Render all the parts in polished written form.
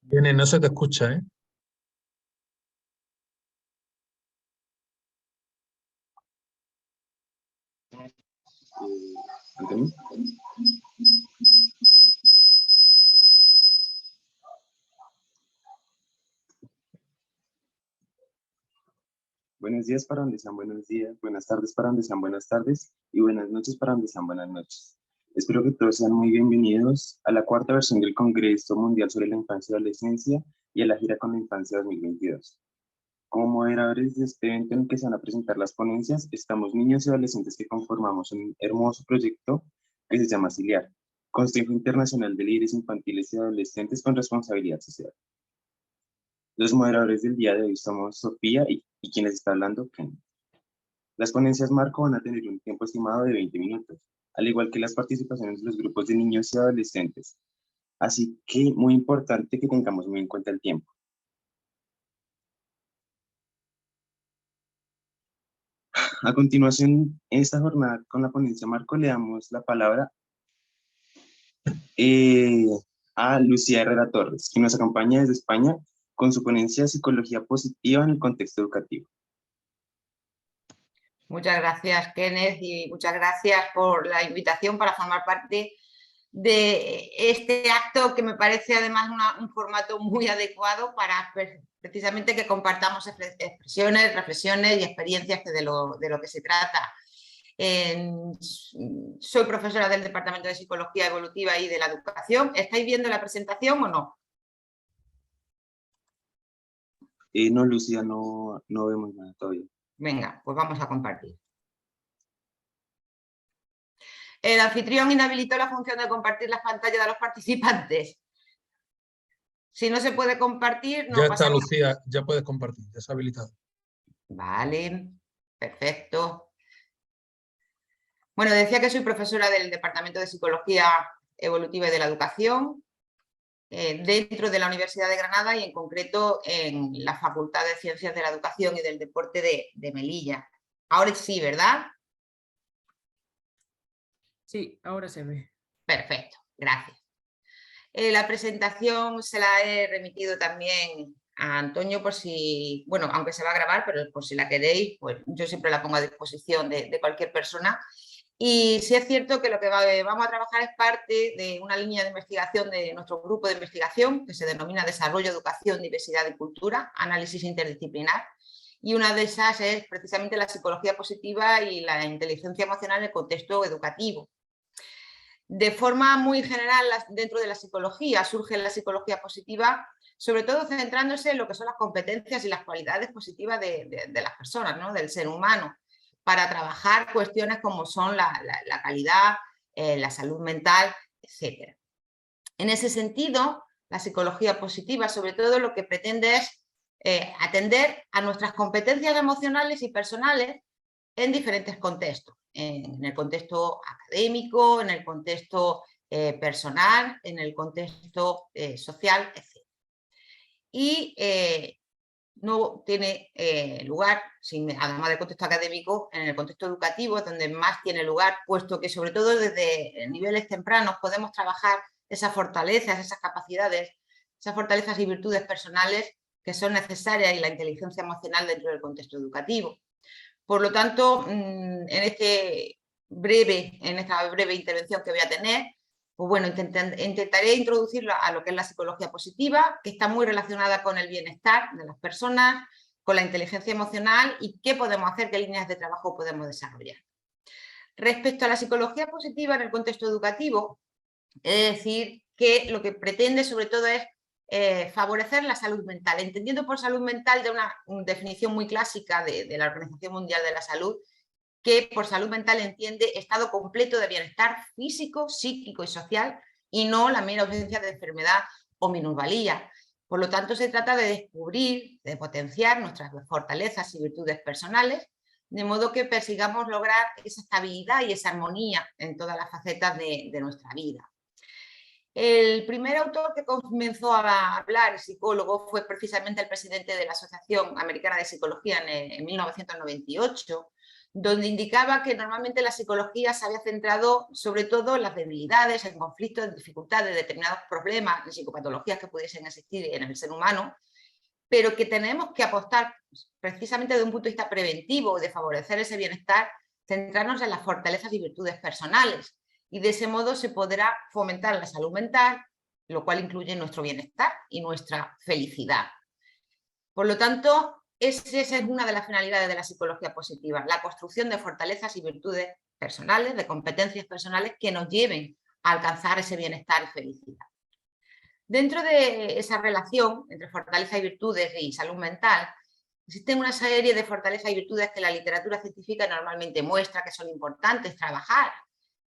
Viene, no se te escucha, ¿eh? ¿Antonio? Buenos días para donde sean buenos días, buenas tardes para donde sean buenas tardes y buenas noches para donde sean buenas noches. Espero que todos sean muy bienvenidos a la cuarta versión del Congreso Mundial sobre la Infancia y Adolescencia y a la gira con la Infancia 2022. Como moderadores de este evento en el que se van a presentar las ponencias, estamos niños y adolescentes que conformamos un hermoso proyecto que se llama CILIAR, Consejo Internacional de Líderes Infantiles y Adolescentes con Responsabilidad Social. Los moderadores del día de hoy somos Sofía y quienes está hablando, Ken. Las ponencias marco van a tener un tiempo estimado de 20 minutos, al igual que las participaciones de los grupos de niños y adolescentes. Así que muy importante que tengamos muy en cuenta el tiempo. A continuación, en esta jornada con la ponencia marco le damos la palabra a Lucía Herrera Torres, que nos acompaña desde España con su ponencia Psicología Positiva en el Contexto Educativo. Muchas gracias, Kenneth, y muchas gracias por la invitación para formar parte de este acto que me parece además un formato muy adecuado para precisamente que compartamos expresiones, reflexiones y experiencias de lo que se trata. Soy profesora del Departamento de Psicología Evolutiva y de la Educación. ¿Estáis viendo la presentación o no? No, Lucía, no vemos nada todavía. Venga, pues vamos a compartir. El anfitrión inhabilitó la función de compartir las pantallas de los participantes. Si no se puede compartir, no ya pasa está, nada. Lucía, ya puedes compartir, ya se ha habilitado. Vale, perfecto. Bueno, decía que soy profesora del Departamento de Psicología Evolutiva y de la Educación dentro de la Universidad de Granada y en concreto en la Facultad de Ciencias de la Educación y del Deporte de Melilla. Ahora sí, ¿verdad? Sí, ahora se ve. Perfecto, gracias. La presentación se la he remitido también a Antonio por si, bueno, aunque se va a grabar, pero por si la queréis, pues yo siempre la pongo a disposición de cualquier persona. Y sí es cierto que lo que vamos a trabajar es parte de una línea de investigación de nuestro grupo de investigación que se denomina Desarrollo, Educación, Diversidad y Cultura, Análisis Interdisciplinar. Y una de esas es precisamente la psicología positiva y la inteligencia emocional en el contexto educativo. De forma muy general, dentro de la psicología, surge la psicología positiva, sobre todo centrándose en lo que son las competencias y las cualidades positivas de las personas, ¿no? Del ser humano, para trabajar cuestiones como son la calidad, la salud mental, etc. En ese sentido, la psicología positiva, sobre todo, lo que pretende es atender a nuestras competencias emocionales y personales en diferentes contextos, en el contexto académico, en el contexto personal, en el contexto social, etc. Y no tiene lugar, además del contexto académico, en el contexto educativo, donde más tiene lugar, puesto que sobre todo desde niveles tempranos podemos trabajar esas fortalezas, esas capacidades, esas fortalezas y virtudes personales que son necesarias y la inteligencia emocional dentro del contexto educativo. Por lo tanto, en esta breve intervención que voy a tener, pues bueno, intentaré introducirlo a lo que es la psicología positiva, que está muy relacionada con el bienestar de las personas, con la inteligencia emocional y qué podemos hacer, qué líneas de trabajo podemos desarrollar. Respecto a la psicología positiva en el contexto educativo, es decir, que lo que pretende sobre todo es favorecer la salud mental, entendiendo por salud mental de una definición muy clásica de la Organización Mundial de la Salud, que por salud mental entiende estado completo de bienestar físico, psíquico y social y no la mera ausencia de enfermedad o minusvalía. Por lo tanto, se trata de descubrir, de potenciar nuestras fortalezas y virtudes personales, de modo que persigamos lograr esa estabilidad y esa armonía en todas las facetas de nuestra vida. El primer autor que comenzó a hablar, el psicólogo, fue precisamente el presidente de la Asociación Americana de Psicología en 1998, donde indicaba que normalmente la psicología se había centrado sobre todo en las debilidades, en conflictos, en dificultades, en determinados problemas, en psicopatologías que pudiesen existir en el ser humano, pero que tenemos que apostar precisamente desde un punto de vista preventivo, de favorecer ese bienestar, centrarnos en las fortalezas y virtudes personales, y de ese modo se podrá fomentar la salud mental, lo cual incluye nuestro bienestar y nuestra felicidad. Por lo tanto, esa es una de las finalidades de la psicología positiva, la construcción de fortalezas y virtudes personales, de competencias personales que nos lleven a alcanzar ese bienestar y felicidad. Dentro de esa relación entre fortaleza y virtudes y salud mental, existen una serie de fortalezas y virtudes que la literatura científica normalmente muestra que son importantes trabajar,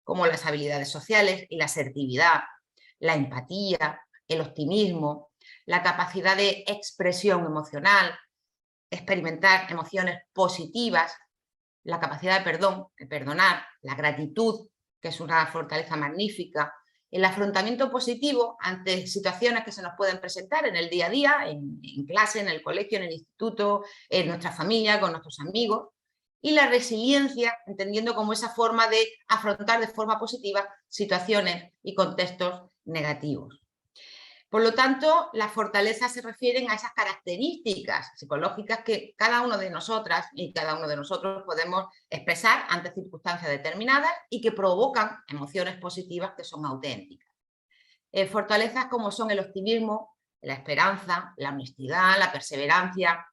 como las habilidades sociales y la asertividad, la empatía, el optimismo, la capacidad de expresión emocional, experimentar emociones positivas, la capacidad de perdonar, la gratitud, que es una fortaleza magnífica, el afrontamiento positivo ante situaciones que se nos pueden presentar en el día a día, en clase, en el colegio, en el instituto, en nuestra familia, con nuestros amigos, y la resiliencia, entendiendo como esa forma de afrontar de forma positiva situaciones y contextos negativos. Por lo tanto, las fortalezas se refieren a esas características psicológicas que cada una de nosotras y cada uno de nosotros podemos expresar ante circunstancias determinadas y que provocan emociones positivas que son auténticas. Fortalezas como son el optimismo, la esperanza, la honestidad, la perseverancia,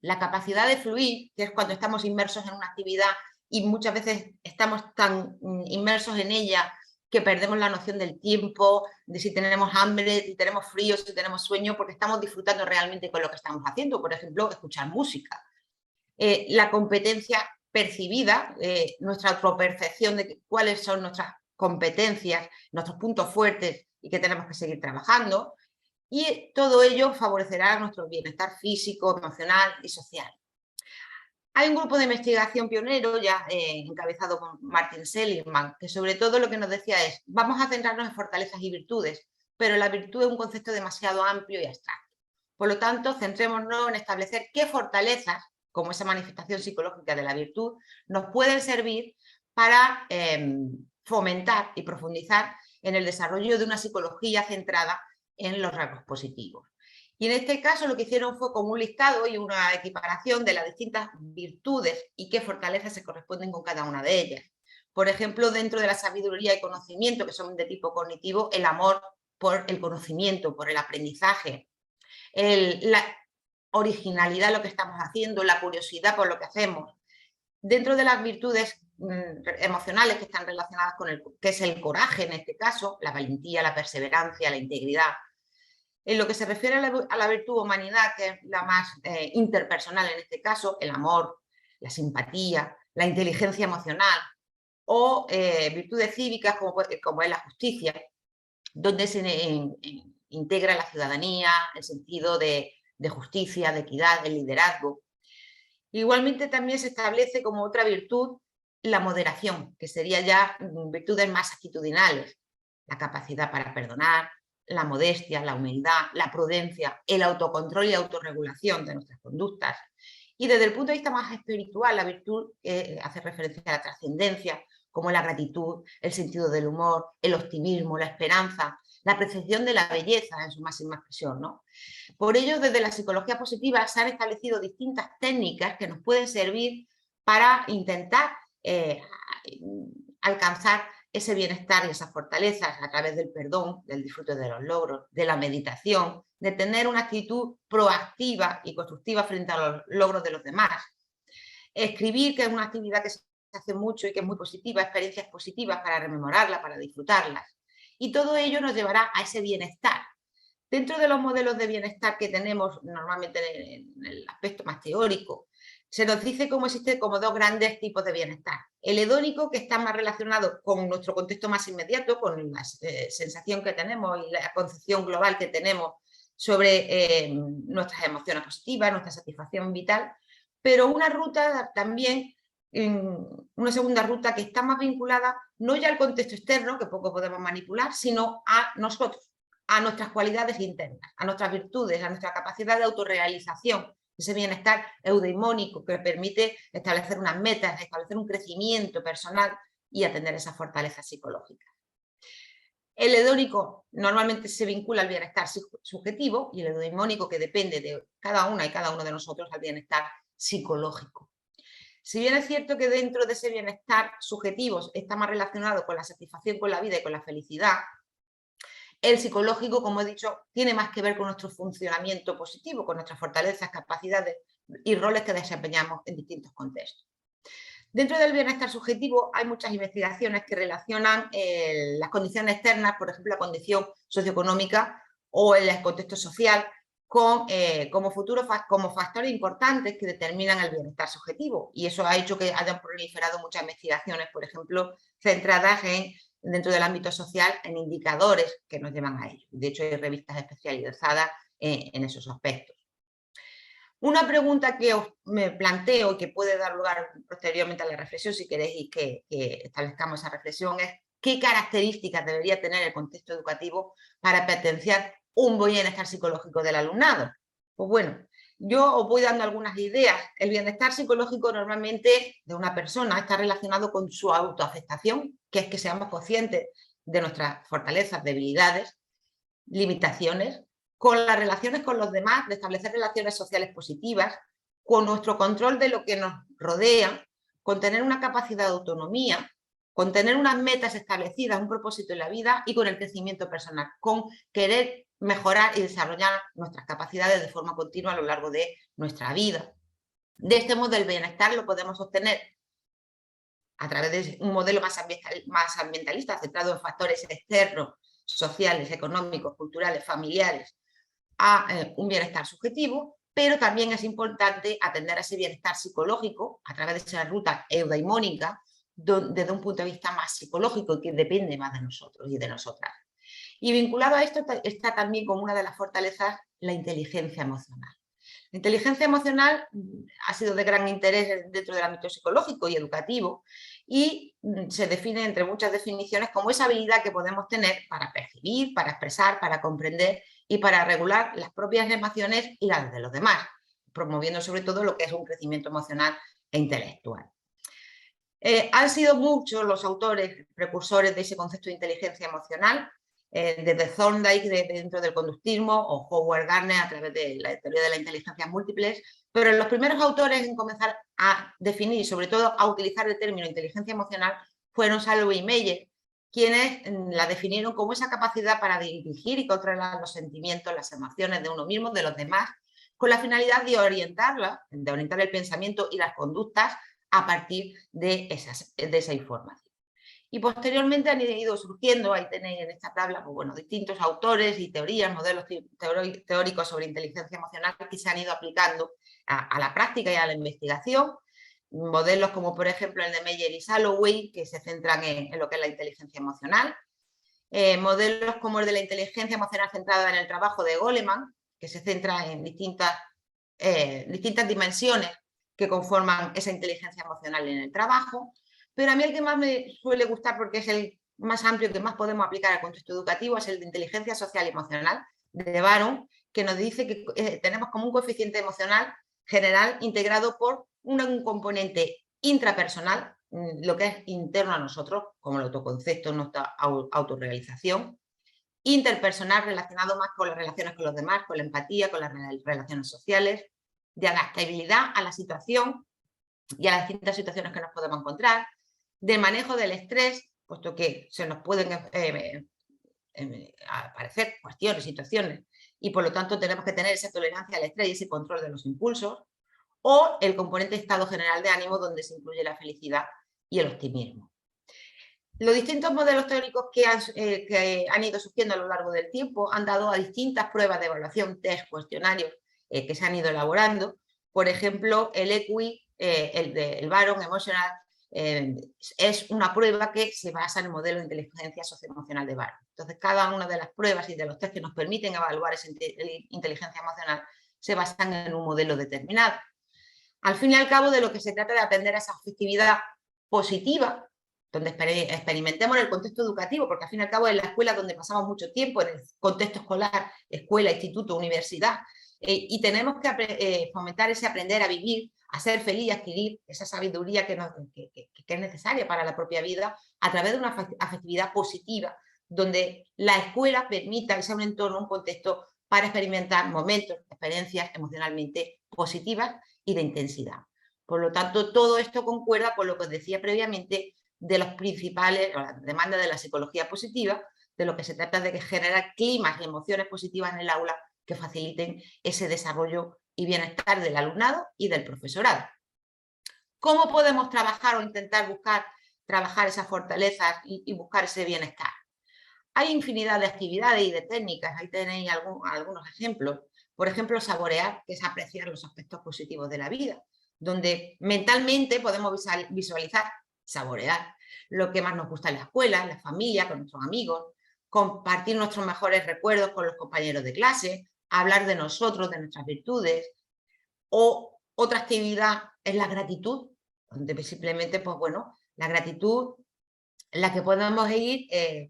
la capacidad de fluir, que es cuando estamos inmersos en una actividad y muchas veces estamos tan inmersos en ella que perdemos la noción del tiempo, de si tenemos hambre, si tenemos frío, si tenemos sueño, porque estamos disfrutando realmente con lo que estamos haciendo. Por ejemplo, escuchar música. La competencia percibida, nuestra autopercepción de cuáles son nuestras competencias, nuestros puntos fuertes y que tenemos que seguir trabajando. Y todo ello favorecerá nuestro bienestar físico, emocional y social. Hay un grupo de investigación pionero ya encabezado por Martin Seligman, que sobre todo lo que nos decía es, vamos a centrarnos en fortalezas y virtudes, pero la virtud es un concepto demasiado amplio y abstracto. Por lo tanto, centrémonos en establecer qué fortalezas, como esa manifestación psicológica de la virtud, nos pueden servir para fomentar y profundizar en el desarrollo de una psicología centrada en los rasgos positivos. Y en este caso lo que hicieron fue como un listado y una equiparación de las distintas virtudes y qué fortalezas se corresponden con cada una de ellas. Por ejemplo, dentro de la sabiduría y conocimiento, que son de tipo cognitivo, el amor por el conocimiento, por el aprendizaje, la originalidad de lo que estamos haciendo, la curiosidad por lo que hacemos. Dentro de las virtudes emocionales que están relacionadas con que es el coraje en este caso, la valentía, la perseverancia, la integridad. En lo que se refiere a la virtud humanidad, que es la más interpersonal en este caso, el amor, la simpatía, la inteligencia emocional o virtudes cívicas como es la justicia, donde se integra la ciudadanía, el sentido de justicia, de equidad, el liderazgo. Igualmente también se establece como otra virtud la moderación, que sería ya virtudes más actitudinales, la capacidad para perdonar, la modestia, la humildad, la prudencia, el autocontrol y autorregulación de nuestras conductas. Y desde el punto de vista más espiritual, la virtud hace referencia a la trascendencia, como la gratitud, el sentido del humor, el optimismo, la esperanza, la percepción de la belleza en su máxima expresión, ¿no? Por ello, desde la psicología positiva se han establecido distintas técnicas que nos pueden servir para intentar alcanzar ese bienestar y esas fortalezas a través del perdón, del disfrute de los logros, de la meditación, de tener una actitud proactiva y constructiva frente a los logros de los demás. Escribir, que es una actividad que se hace mucho y que es muy positiva, experiencias positivas para rememorarlas, para disfrutarlas. Y todo ello nos llevará a ese bienestar. Dentro de los modelos de bienestar que tenemos normalmente en el aspecto más teórico, se nos dice cómo existen como dos grandes tipos de bienestar. El hedónico, que está más relacionado con nuestro contexto más inmediato, con la sensación que tenemos y la concepción global que tenemos sobre nuestras emociones positivas, nuestra satisfacción vital, pero una ruta también, una segunda ruta que está más vinculada no ya al contexto externo, que poco podemos manipular, sino a nosotros, a nuestras cualidades internas, a nuestras virtudes, a nuestra capacidad de autorrealización, ese bienestar eudaimónico que permite establecer unas metas, establecer un crecimiento personal y atender esas fortalezas psicológicas. El hedónico normalmente se vincula al bienestar subjetivo y el eudaimónico, que depende de cada una y cada uno de nosotros, al bienestar psicológico. Si bien es cierto que dentro de ese bienestar subjetivo está más relacionado con la satisfacción con la vida y con la felicidad, el psicológico, como he dicho, tiene más que ver con nuestro funcionamiento positivo, con nuestras fortalezas, capacidades y roles que desempeñamos en distintos contextos. Dentro del bienestar subjetivo hay muchas investigaciones que relacionan las condiciones externas, por ejemplo, la condición socioeconómica o el contexto social, como factores importantes que determinan el bienestar subjetivo. Y eso ha hecho que hayan proliferado muchas investigaciones, por ejemplo, centradas dentro del ámbito social en indicadores que nos llevan a ello. De hecho, hay revistas especializadas en esos aspectos. Una pregunta que me planteo y que puede dar lugar posteriormente a la reflexión, si queréis, y que establezcamos esa reflexión, es qué características debería tener el contexto educativo para potenciar un buen bienestar psicológico del alumnado. Pues bueno, yo os voy dando algunas ideas. El bienestar psicológico normalmente de una persona está relacionado con su autoaceptación, que es que seamos conscientes de nuestras fortalezas, debilidades, limitaciones, con las relaciones con los demás, de establecer relaciones sociales positivas, con nuestro control de lo que nos rodea, con tener una capacidad de autonomía, con tener unas metas establecidas, un propósito en la vida y con el crecimiento personal, con querer mejorar y desarrollar nuestras capacidades de forma continua a lo largo de nuestra vida. De este modo, el bienestar lo podemos obtener a través de un modelo más ambientalista, centrado en factores externos, sociales, económicos, culturales, familiares, a un bienestar subjetivo, pero también es importante atender a ese bienestar psicológico a través de esa ruta eudaimónica desde un punto de vista más psicológico, que depende más de nosotros y de nosotras. Y vinculado a esto está también como una de las fortalezas la inteligencia emocional. La inteligencia emocional ha sido de gran interés dentro del ámbito psicológico y educativo y se define entre muchas definiciones como esa habilidad que podemos tener para percibir, para expresar, para comprender y para regular las propias emociones y las de los demás, promoviendo sobre todo lo que es un crecimiento emocional e intelectual. Han sido muchos los autores precursores de ese concepto de inteligencia emocional, desde Thorndike dentro del conductismo o Howard Gardner a través de la teoría de las inteligencias múltiples, pero los primeros autores en comenzar a definir y sobre todo a utilizar el término inteligencia emocional fueron Salovey y Meyer, quienes la definieron como esa capacidad para dirigir y controlar los sentimientos, las emociones de uno mismo, de los demás, con la finalidad de orientar el pensamiento y las conductas a partir de esa información. Y posteriormente han ido surgiendo, ahí tenéis en esta tabla, pues bueno, distintos autores y teorías, modelos teóricos sobre inteligencia emocional que se han ido aplicando a la práctica y a la investigación. Modelos como por ejemplo el de Meyer y Salovey, que se centran en lo que es la inteligencia emocional. Modelos como el de la inteligencia emocional centrada en el trabajo de Goleman, que se centra en distintas dimensiones que conforman esa inteligencia emocional en el trabajo. Pero a mí el que más me suele gustar, porque es el más amplio que más podemos aplicar al contexto educativo, es el de inteligencia social y emocional de Baron, que nos dice que tenemos como un coeficiente emocional general integrado por un componente intrapersonal, lo que es interno a nosotros, como el autoconcepto, nuestra autorrealización, interpersonal relacionado más con las relaciones con los demás, con la empatía, con las relaciones sociales, de adaptabilidad a la situación y a las distintas situaciones que nos podemos encontrar, de manejo del estrés, puesto que se nos pueden aparecer cuestiones, situaciones, y por lo tanto tenemos que tener esa tolerancia al estrés y ese control de los impulsos, o el componente estado general de ánimo, donde se incluye la felicidad y el optimismo. Los distintos modelos teóricos que han ido surgiendo a lo largo del tiempo han dado a distintas pruebas de evaluación, test, cuestionarios que se han ido elaborando. Por ejemplo, el EQI, el Baron Emotional, es una prueba que se basa en el modelo de inteligencia socioemocional de Baron. Entonces, cada una de las pruebas y de los test que nos permiten evaluar esa inteligencia emocional se basan en un modelo determinado. Al fin y al cabo, de lo que se trata de atender a esa afectividad positiva, donde experimentemos en el contexto educativo, porque al fin y al cabo en la escuela donde pasamos mucho tiempo, en el contexto escolar, escuela, instituto, universidad, y tenemos que fomentar ese aprender a vivir, a ser feliz y adquirir esa sabiduría que es necesaria para la propia vida a través de una afectividad positiva, donde la escuela permita que sea un entorno, un contexto para experimentar momentos, experiencias emocionalmente positivas y de intensidad. Por lo tanto, todo esto concuerda con lo que os decía previamente de los principales, o la demanda de la psicología positiva, de lo que se trata de generar climas y emociones positivas en el aula que faciliten ese desarrollo y bienestar del alumnado y del profesorado. ¿Cómo podemos trabajar o intentar trabajar esas fortalezas y buscar ese bienestar? Hay infinidad de actividades y de técnicas, ahí tenéis algunos ejemplos. Por ejemplo, saborear, que es apreciar los aspectos positivos de la vida, donde mentalmente podemos visualizar, saborear lo que más nos gusta en la escuela, en la familia, con nuestros amigos, compartir nuestros mejores recuerdos con los compañeros de clase, hablar de nosotros, de nuestras virtudes. O otra actividad es la gratitud, donde simplemente, pues bueno, la gratitud en la que podemos ir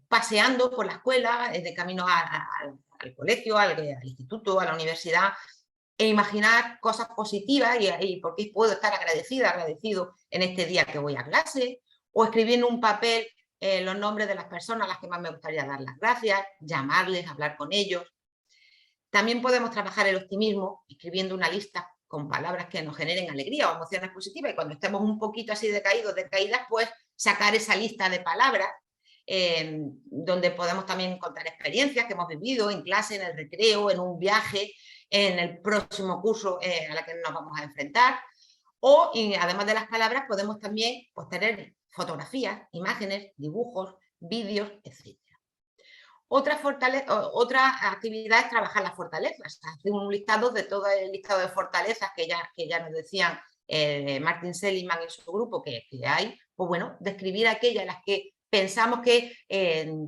paseando por la escuela, de camino al colegio, al instituto, a la universidad, e imaginar cosas positivas y por qué puedo estar agradecido en este día que voy a clase, o escribir en un papel los nombres de las personas a las que más me gustaría dar las gracias, llamarles, hablar con ellos. También podemos trabajar el optimismo escribiendo una lista con palabras que nos generen alegría o emociones positivas, y cuando estemos un poquito así decaídas, pues sacar esa lista de palabras donde podemos también contar experiencias que hemos vivido en clase, en el recreo, en un viaje, en el próximo curso a la que nos vamos a enfrentar. O, además de las palabras, podemos también pues, tener fotografías, imágenes, dibujos, vídeos, etc. Otra actividad es trabajar las fortalezas, hacer un listado de todo el listado de fortalezas que ya nos decían Martin Seligman y su grupo que hay, pues bueno, describir aquellas en las que pensamos que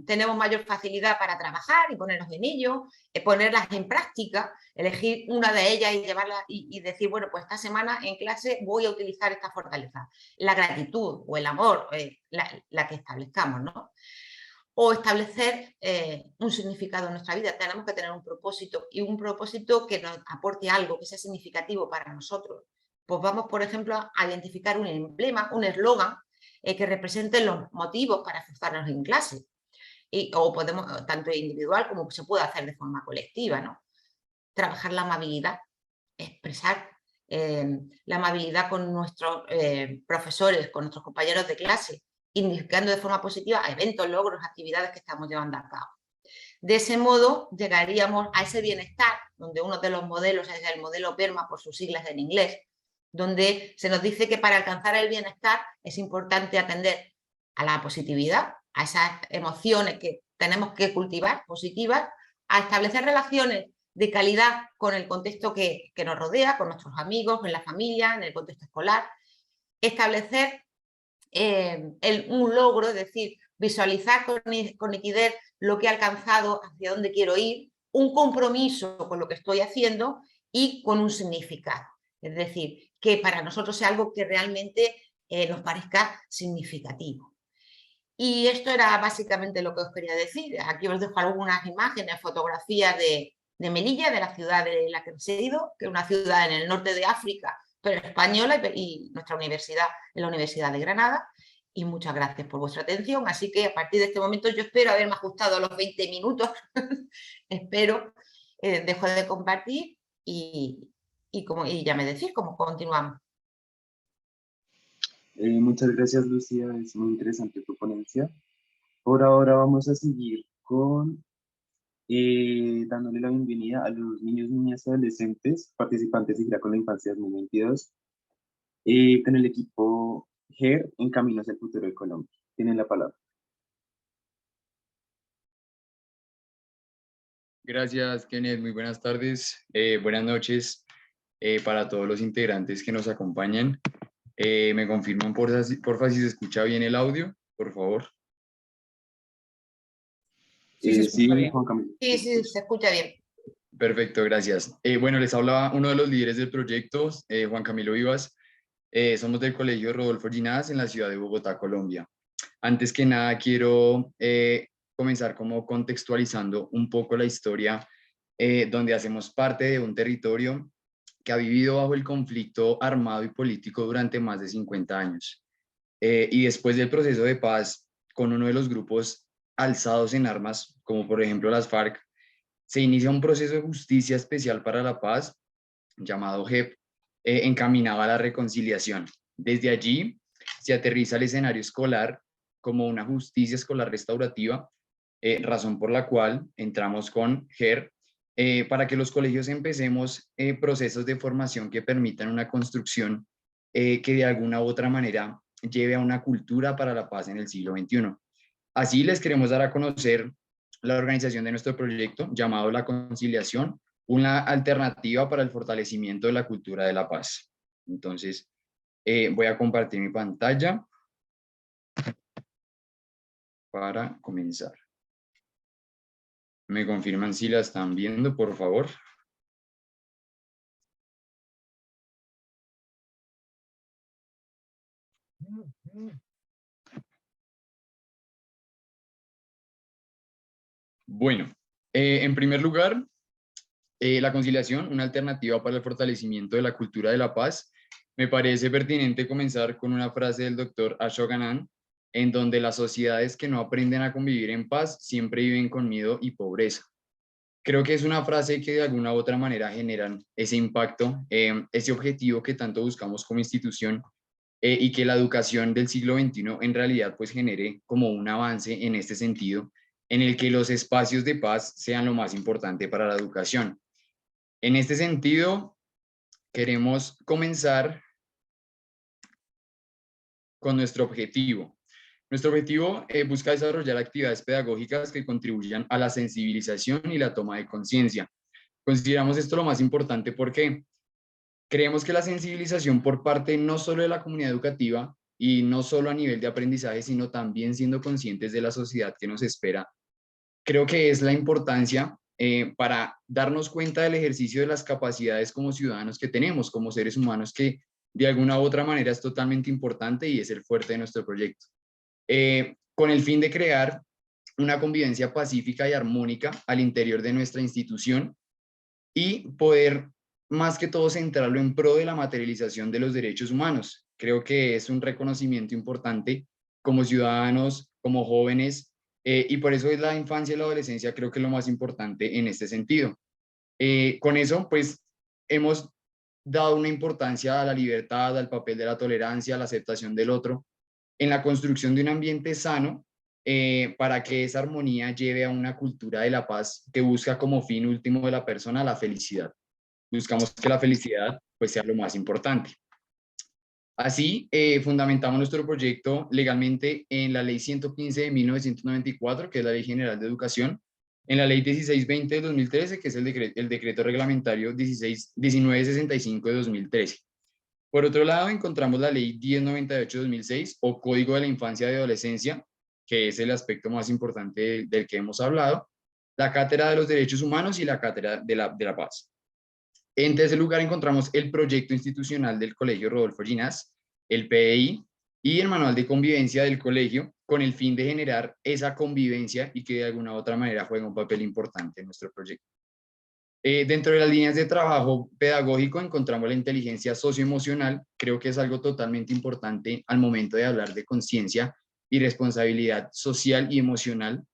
tenemos mayor facilidad para trabajar y ponernos en ello, ponerlas en práctica, elegir una de ellas y llevarla y decir, bueno, pues esta semana en clase voy a utilizar esta fortaleza, la gratitud o el amor, la que establezcamos, ¿no? O establecer un significado en nuestra vida. Tenemos que tener un propósito, y un propósito que nos aporte algo, que sea significativo para nosotros. Pues vamos, por ejemplo, a identificar un emblema, un eslogan que represente los motivos para esforzarnos en clase. O podemos, tanto individual como se puede hacer de forma colectiva, ¿no? Trabajar la amabilidad, expresar la amabilidad con nuestros profesores, con nuestros compañeros de clase, indicando de forma positiva eventos, logros, actividades que estamos llevando a cabo. De ese modo llegaríamos a ese bienestar, donde uno de los modelos es el modelo PERMA, por sus siglas en inglés, donde se nos dice que para alcanzar el bienestar es importante atender a la positividad, a esas emociones que tenemos que cultivar, positivas, a establecer relaciones de calidad con el contexto que nos rodea, con nuestros amigos, en la familia, en el contexto escolar, establecer un logro, es decir, visualizar con nitidez lo que he alcanzado, hacia dónde quiero ir, un compromiso con lo que estoy haciendo y con un significado. Es decir, que para nosotros sea algo que realmente nos parezca significativo. Y esto era básicamente lo que os quería decir. Aquí os dejo algunas imágenes, fotografías de Melilla, de la ciudad de la que resido, que es una ciudad en el norte de África, pero española, y nuestra universidad es la Universidad de Granada. Y muchas gracias por vuestra atención. Así que a partir de este momento yo espero haberme ajustado a los 20 minutos. Espero, dejo de compartir y ya me decís cómo continuamos. Muchas gracias, Lucía, es muy interesante tu ponencia. Por ahora vamos a seguir con dándole la bienvenida a los niños, niñas y adolescentes participantes de Gira con la Infancia 2022 con el equipo GER en Camino hacia el Futuro de Colombia. Tienen la palabra. Gracias, Kenneth. Muy buenas tardes. Buenas noches para todos los integrantes que nos acompañan. ¿Me confirman porfa si se escucha bien el audio, por favor? Sí, Juan Camilo. Sí, se escucha bien. Perfecto, gracias. Bueno, les habla uno de los líderes del proyecto, Juan Camilo Vivas. Somos del Colegio Rodolfo Ginás en la ciudad de Bogotá, Colombia. Antes que nada, quiero comenzar como contextualizando un poco la historia donde hacemos parte de un territorio que ha vivido bajo el conflicto armado y político durante más de 50 años. Y después del proceso de paz con uno de los grupos alzados en armas, como por ejemplo las FARC, se inicia un proceso de justicia especial para la paz, llamado JEP, encaminado a la reconciliación. Desde allí se aterriza el escenario escolar como una justicia escolar restaurativa, razón por la cual entramos con GER, para que los colegios empecemos procesos de formación que permitan una construcción que de alguna u otra manera lleve a una cultura para la paz en el siglo XXI. Así les queremos dar a conocer la organización de nuestro proyecto llamado La Conciliación, una alternativa para el fortalecimiento de la cultura de la paz. Entonces, voy a compartir mi pantalla para comenzar. ¿Me confirman si la están viendo, por favor? Bueno, en primer lugar, la conciliación, una alternativa para el fortalecimiento de la cultura de la paz. Me parece pertinente comenzar con una frase del doctor Ashok Anand, en donde las sociedades que no aprenden a convivir en paz siempre viven con miedo y pobreza. Creo que es una frase que de alguna u otra manera generan ese impacto, ese objetivo que tanto buscamos como institución, y que la educación del siglo XXI en realidad pues genere como un avance en este sentido, en el que los espacios de paz sean lo más importante para la educación. En este sentido, queremos comenzar con nuestro objetivo. Nuestro objetivo busca desarrollar actividades pedagógicas que contribuyan a la sensibilización y la toma de conciencia. Consideramos esto lo más importante porque creemos que la sensibilización por parte no solo de la comunidad educativa y no solo a nivel de aprendizaje, sino también siendo conscientes de la sociedad que nos espera, creo que es la importancia para darnos cuenta del ejercicio de las capacidades como ciudadanos que tenemos, como seres humanos, que de alguna u otra manera es totalmente importante y es el fuerte de nuestro proyecto. Con el fin de crear una convivencia pacífica y armónica al interior de nuestra institución y poder, más que todo, centrarlo en pro de la materialización de los derechos humanos. Creo que es un reconocimiento importante como ciudadanos, como jóvenes, y por eso es la infancia y la adolescencia, creo que es lo más importante en este sentido. Con eso, pues, hemos dado una importancia a la libertad, al papel de la tolerancia, a la aceptación del otro, en la construcción de un ambiente sano, para que esa armonía lleve a una cultura de la paz que busca como fin último de la persona la felicidad. Buscamos que la felicidad pues sea lo más importante. Así, fundamentamos nuestro proyecto legalmente en la Ley 115 de 1994, que es la Ley General de Educación, en la Ley 1620 de 2013, que es el decreto reglamentario 1965 de 2013. Por otro lado, encontramos la Ley 1098 de 2006, o Código de la Infancia y Adolescencia, que es el aspecto más importante del que hemos hablado, la Cátedra de los Derechos Humanos y la Cátedra de la Paz. En tercer lugar, encontramos el proyecto institucional del Colegio Rodolfo Ginás, el PDI, y el manual de convivencia del colegio, con el fin de generar esa convivencia y que de alguna u otra manera juega un papel importante en nuestro proyecto. Dentro de las líneas de trabajo pedagógico encontramos la inteligencia socioemocional. Creo que es algo totalmente importante al momento de hablar de conciencia y responsabilidad social y emocional,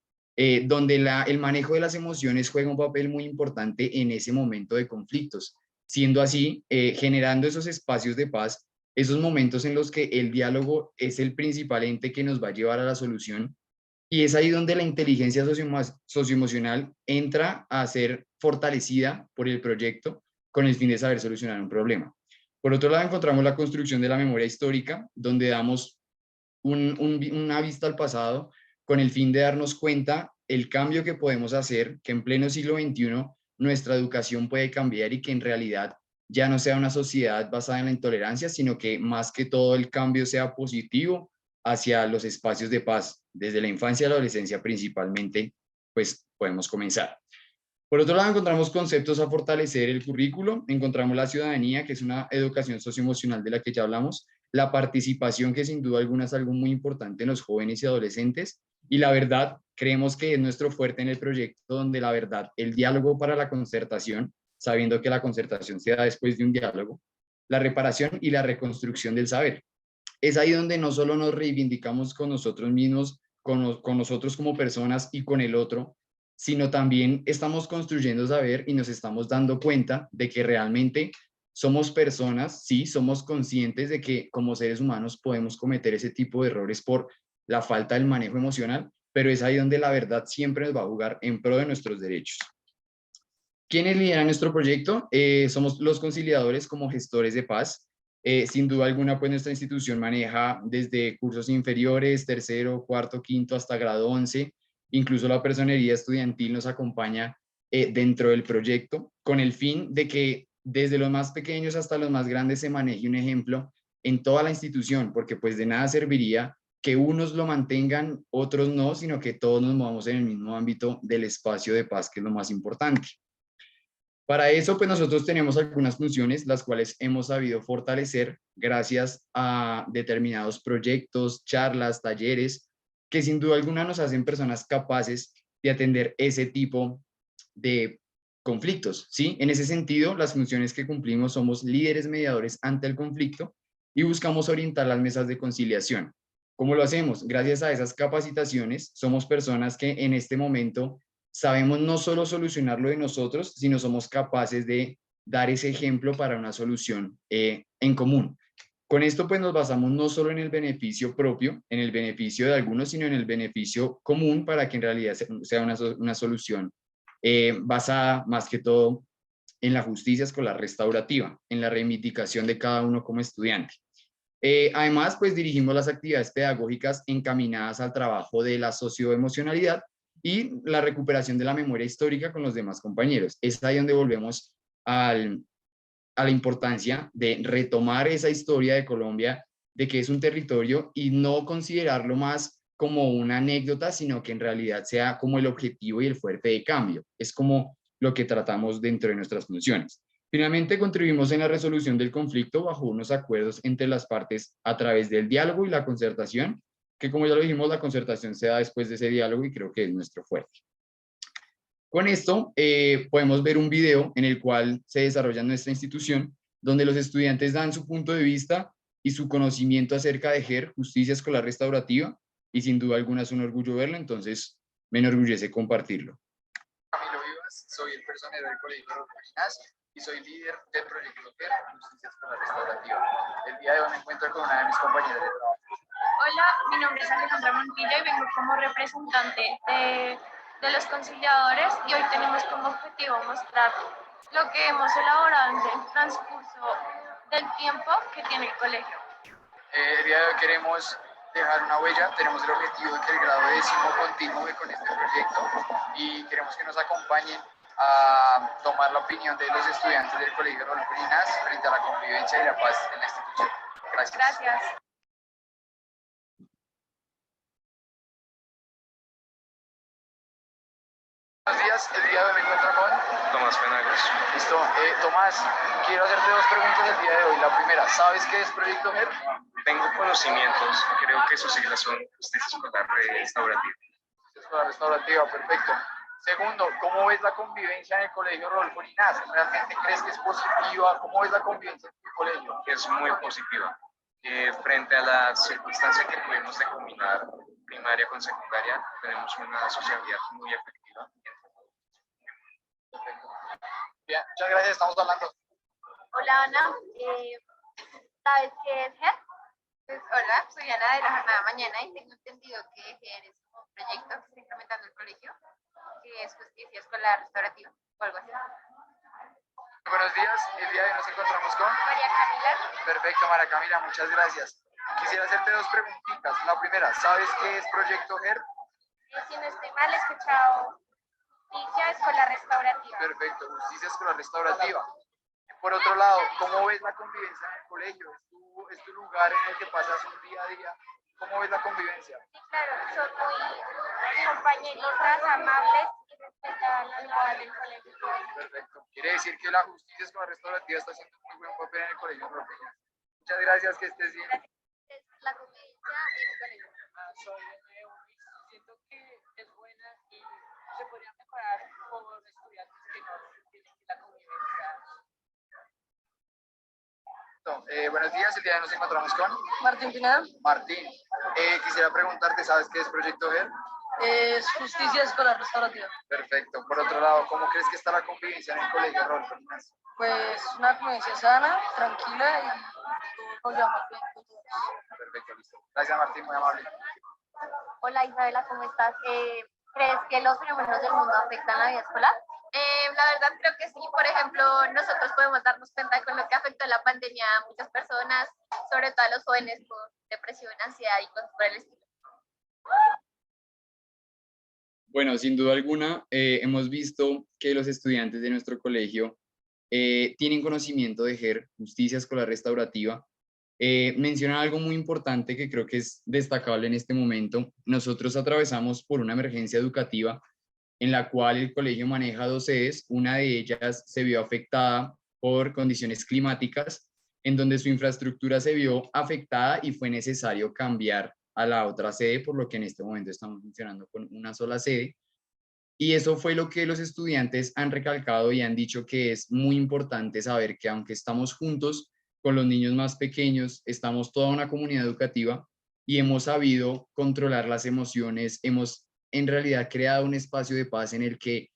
donde el manejo de las emociones juega un papel muy importante en ese momento de conflictos, siendo así, generando esos espacios de paz, esos momentos en los que el diálogo es el principal ente que nos va a llevar a la solución. Y es ahí donde la inteligencia socioemocional entra a ser fortalecida por el proyecto con el fin de saber solucionar un problema. Por otro lado, encontramos la construcción de la memoria histórica, donde damos una vista al pasado con el fin de darnos cuenta el cambio que podemos hacer, que en pleno siglo XXI nuestra educación puede cambiar y que en realidad ya no sea una sociedad basada en la intolerancia, sino que más que todo el cambio sea positivo hacia los espacios de paz, desde la infancia y la adolescencia principalmente, pues podemos comenzar. Por otro lado, encontramos conceptos a fortalecer el currículo, encontramos la ciudadanía, que es una educación socioemocional de la que ya hablamos, la participación, que sin duda alguna es algo muy importante en los jóvenes y adolescentes, y la verdad, creemos que es nuestro fuerte en el proyecto, donde la verdad, el diálogo para la concertación, sabiendo que la concertación se da después de un diálogo, la reparación y la reconstrucción del saber. Es ahí donde no solo nos reivindicamos con nosotros mismos, con nosotros como personas y con el otro, sino también estamos construyendo saber y nos estamos dando cuenta de que realmente somos personas, sí, somos conscientes de que como seres humanos podemos cometer ese tipo de errores por la falta del manejo emocional, pero es ahí donde la verdad siempre nos va a jugar en pro de nuestros derechos. ¿Quiénes lideran nuestro proyecto? Somos los conciliadores como gestores de paz. Sin duda alguna, pues nuestra institución maneja desde cursos inferiores, tercero, cuarto, quinto, hasta grado 11. Incluso la personería estudiantil nos acompaña dentro del proyecto con el fin de que desde los más pequeños hasta los más grandes se maneje un ejemplo en toda la institución, porque pues de nada serviría que unos lo mantengan, otros no, sino que todos nos movamos en el mismo ámbito del espacio de paz, que es lo más importante. Para eso, pues nosotros tenemos algunas funciones, las cuales hemos sabido fortalecer gracias a determinados proyectos, charlas, talleres, que sin duda alguna nos hacen personas capaces de atender ese tipo de conflictos, ¿sí? En ese sentido, las funciones que cumplimos somos líderes mediadores ante el conflicto y buscamos orientar las mesas de conciliación. ¿Cómo lo hacemos? Gracias a esas capacitaciones, somos personas que en este momento sabemos no solo solucionarlo de nosotros, sino somos capaces de dar ese ejemplo para una solución en común. Con esto pues nos basamos no solo en el beneficio propio, en el beneficio de algunos, sino en el beneficio común para que en realidad sea una solución basada más que todo en la justicia escolar restaurativa, en la reivindicación de cada uno como estudiante. Además, pues dirigimos las actividades pedagógicas encaminadas al trabajo de la socioemocionalidad y la recuperación de la memoria histórica con los demás compañeros. Es ahí donde volvemos a la importancia de retomar esa historia de Colombia, de que es un territorio y no considerarlo más como una anécdota, sino que en realidad sea como el objetivo y el fuerte de cambio. Es como lo que tratamos dentro de nuestras funciones. Finalmente, contribuimos en la resolución del conflicto bajo unos acuerdos entre las partes a través del diálogo y la concertación, que como ya lo dijimos, la concertación se da después de ese diálogo y creo que es nuestro fuerte. Con esto podemos ver un video en el cual se desarrolla nuestra institución, donde los estudiantes dan su punto de vista y su conocimiento acerca de GER, Justicia Escolar Restaurativa, y sin duda alguna es un orgullo verlo, entonces me enorgullece compartirlo. Camilo Vivas, soy el personero del Colegio Rodríguez y soy líder del proyecto GER, Justicia Escolar Restaurativa. El día de hoy me encuentro con una de mis compañeras de trabajo. Hola, mi nombre es Alejandra Montilla y vengo como representante de los conciliadores y hoy tenemos como objetivo mostrar lo que hemos elaborado en el transcurso del tiempo que tiene el colegio. El día de hoy queremos dejar una huella, tenemos el objetivo de que el grado 10º continúe con este proyecto y queremos que nos acompañen a tomar la opinión de los estudiantes del Colegio Rodolfo Llinás frente a la convivencia y la paz en la institución. Gracias. Gracias. Buenos días, el día de hoy me encuentro con Tomás Penagos. Listo. Tomás, quiero hacerte dos preguntas el día de hoy. La primera, ¿sabes qué es Proyecto GER? Tengo conocimientos, creo que sus siglas son Justicia Escolar Restaurativa. Escolar Restaurativa, perfecto. Segundo, ¿cómo ves la convivencia en el Colegio Rodolfo Llinás? ¿Realmente crees que es positiva? ¿Cómo ves la convivencia en tu colegio? Es muy positiva. Frente a la circunstancia que tuvimos de combinar primaria con secundaria, tenemos una sociabilidad muy efectiva. Perfecto. Bien, muchas gracias, estamos hablando. Hola Ana, ¿sabes qué es GER? Pues, hola, soy Ana de la jornada mañana y tengo entendido que GER es un proyecto que está implementando el colegio, que es Justicia Escolar Restaurativa o algo así. Buenos días, el día de hoy nos encontramos con María Camila. Perfecto, María Camila, muchas gracias. Quisiera hacerte dos preguntitas. La primera, ¿sabes qué es Proyecto GER? Si no estoy mal, he escuchado Justicia Escolar Restaurativa. Perfecto, Justicia Escolar Restaurativa. Por otro lado, ¿cómo ves la convivencia en el colegio? ¿Es tu lugar en el que pasas un día a día? ¿Cómo ves la convivencia? Sí, claro, son muy compañeristas, amables y respetan la vida del colegio. Perfecto. Quiere decir que la Justicia Escolar Restaurativa está haciendo un muy buen papel en el colegio Rodolfo Llinás. Muchas gracias, que estés bien. Es la convivencia en el colegio. Soy nuevo y siento que es buena Buenos días, el día de hoy nos encontramos con Martín Pineda. Martín. Quisiera preguntarte, ¿sabes qué es Proyecto GER? Es justicia escolar restaurativa. Perfecto. Por otro lado, ¿cómo crees que está la convivencia en el colegio Rodolfo Linares? Pues una convivencia sana, tranquila y todos nos llevamos bien con todos. Perfecto, listo. Gracias, Martín, muy amable. Hola Isabela, ¿cómo estás? ¿Crees que los fenómenos del mundo afectan la vida escolar? La verdad creo que sí. Por ejemplo, nosotros podemos darnos cuenta con lo que afectó la pandemia a muchas personas, sobre todo a los jóvenes con depresión, ansiedad y cosas por el estilo. Bueno, sin duda alguna, hemos visto que los estudiantes de nuestro colegio tienen conocimiento de GER, Justicia Escolar Restaurativa. Mencionan algo muy importante que creo que es destacable en este momento. Nosotros atravesamos por una emergencia educativa en la cual el colegio maneja dos sedes. Una de ellas se vio afectada por condiciones climáticas, en donde su infraestructura se vio afectada y fue necesario cambiar a la otra sede, por lo que en este momento estamos funcionando con una sola sede. Y eso fue lo que los estudiantes han recalcado y han dicho que es muy importante saber que aunque estamos juntos con los niños más pequeños, estamos toda una comunidad educativa y hemos sabido controlar las emociones, hemos en realidad creado un espacio de paz en el que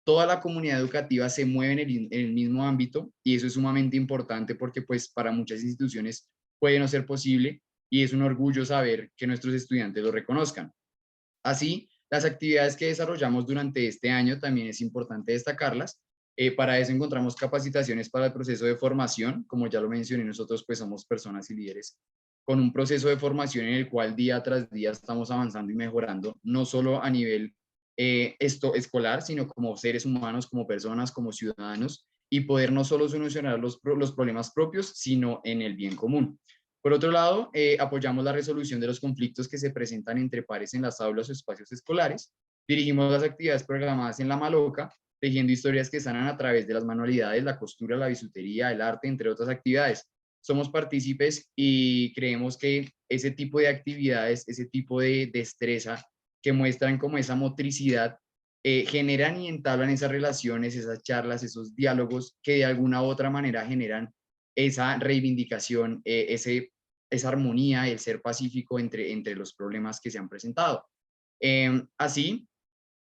toda la comunidad educativa se mueve en el mismo ámbito y eso es sumamente importante porque pues para muchas instituciones puede no ser posible y es un orgullo saber que nuestros estudiantes lo reconozcan. Así, las actividades que desarrollamos durante este año también es importante destacarlas. Para eso encontramos capacitaciones para el proceso de formación. Como ya lo mencioné, nosotros pues somos personas y líderes con un proceso de formación en el cual día tras día estamos avanzando y mejorando, no solo a nivel escolar, sino como seres humanos, como personas, como ciudadanos, y poder no solo solucionar los problemas propios, sino en el bien común. Por otro lado, apoyamos la resolución de los conflictos que se presentan entre pares en las aulas o espacios escolares. Dirigimos las actividades programadas en La Maloca, tejiendo historias que sanan a través de las manualidades, la costura, la bisutería, el arte, entre otras actividades. Somos partícipes y creemos que ese tipo de actividades, ese tipo de destreza que muestran como esa motricidad, generan y entablan esas relaciones, esas charlas, esos diálogos que de alguna u otra manera generan esa reivindicación, esa armonía, el ser pacífico entre los problemas que se han presentado. Así,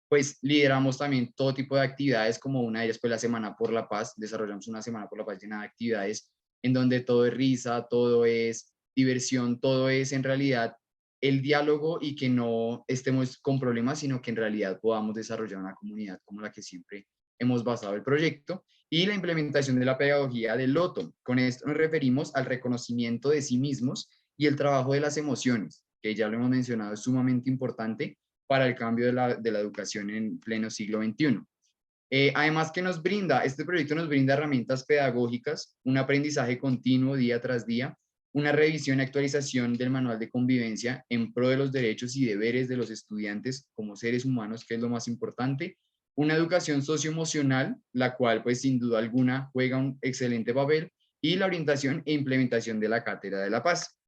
pues lideramos también todo tipo de actividades, como una de ellas pues la Semana por la Paz. Desarrollamos una Semana por la Paz llena de actividades en donde todo es risa, todo es diversión, todo es en realidad el diálogo y que no estemos con problemas, sino que en realidad podamos desarrollar una comunidad como la que siempre hemos basado el proyecto. Y la implementación de la pedagogía del loto. Con esto nos referimos al reconocimiento de sí mismos y el trabajo de las emociones, que ya lo hemos mencionado, es sumamente importante para el cambio de la educación en pleno siglo XXI. Además que este proyecto nos brinda herramientas pedagógicas, un aprendizaje continuo día tras día, una revisión y actualización del manual de convivencia en pro de los derechos y deberes de los estudiantes como seres humanos, que es lo más importante, una educación socioemocional, la cual pues sin duda alguna juega un excelente papel, y la orientación e implementación de la Cátedra de la Paz.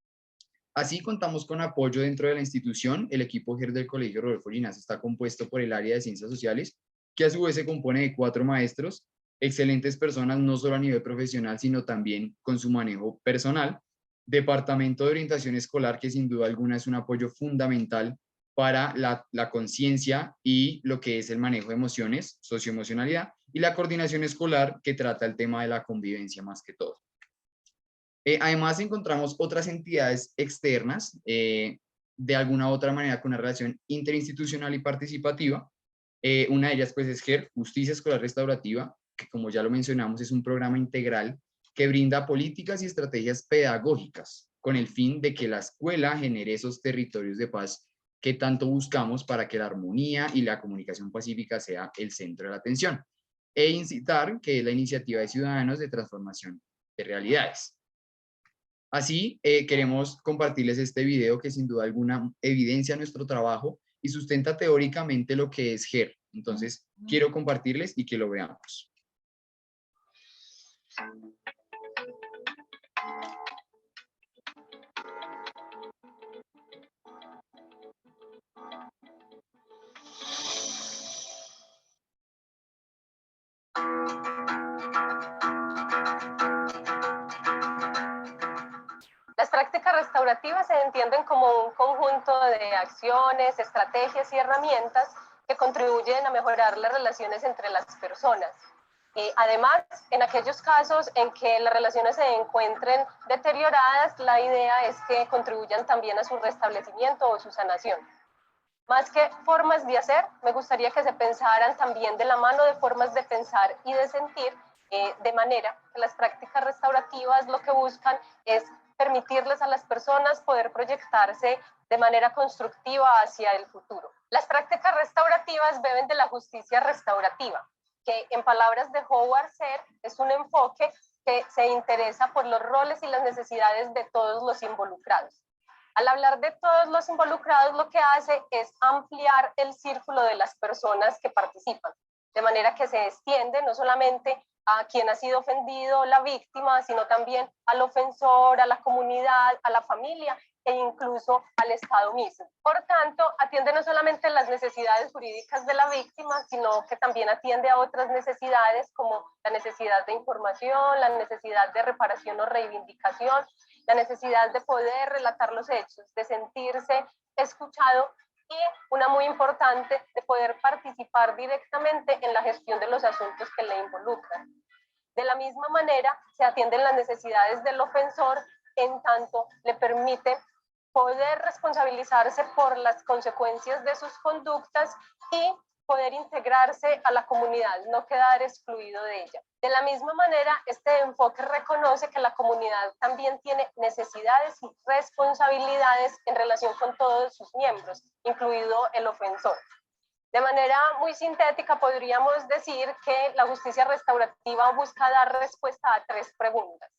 Así contamos con apoyo dentro de la institución. El equipo GER del Colegio Rodolfo Linares está compuesto por el área de Ciencias Sociales, que a su vez se compone de 4 maestros, excelentes personas no solo a nivel profesional, sino también con su manejo personal. Departamento de Orientación Escolar, que sin duda alguna es un apoyo fundamental para la conciencia y lo que es el manejo de emociones, socioemocionalidad, y la coordinación escolar, que trata el tema de la convivencia más que todo. Además, encontramos otras entidades externas, de alguna u otra manera con una relación interinstitucional y participativa. Una de ellas pues es GER, Justicia Escolar Restaurativa, que como ya lo mencionamos es un programa integral que brinda políticas y estrategias pedagógicas con el fin de que la escuela genere esos territorios de paz que tanto buscamos para que la armonía y la comunicación pacífica sea el centro de la atención. E incitar, que es la iniciativa de ciudadanos de transformación de realidades. Así, queremos compartirles este video que sin duda alguna evidencia nuestro trabajo y sustenta teóricamente lo que es GER. Entonces, quiero compartirles y que lo veamos. restaurativas se entienden como un conjunto de acciones, estrategias y herramientas que contribuyen a mejorar las relaciones entre las personas. Además, en aquellos casos en que las relaciones se encuentren deterioradas, la idea es que contribuyan también a su restablecimiento o su sanación. Más que formas de hacer, me gustaría que se pensaran también de la mano de formas de pensar y de sentir, de manera que las prácticas restaurativas lo que buscan es permitirles a las personas poder proyectarse de manera constructiva hacia el futuro. Las prácticas restaurativas beben de la justicia restaurativa, que en palabras de Howard Ser es un enfoque que se interesa por los roles y las necesidades de todos los involucrados. Al hablar de todos los involucrados, lo que hace es ampliar el círculo de las personas que participan, de manera que se extiende no solamente a quien ha sido ofendido, la víctima, sino también al ofensor, a la comunidad, a la familia e incluso al Estado mismo. Por tanto, atiende no solamente las necesidades jurídicas de la víctima, sino que también atiende a otras necesidades como la necesidad de información, la necesidad de reparación o reivindicación, la necesidad de poder relatar los hechos, de sentirse escuchado y una muy importante, de poder participar directamente en la gestión de los asuntos que le involucran. De la misma manera, se atienden las necesidades del ofensor en tanto le permite poder responsabilizarse por las consecuencias de sus conductas y poder integrarse a la comunidad, no quedar excluido de ella. De la misma manera, este enfoque reconoce que la comunidad también tiene necesidades y responsabilidades en relación con todos sus miembros, incluido el ofensor. De manera muy sintética, podríamos decir que la justicia restaurativa busca dar respuesta a 3 preguntas.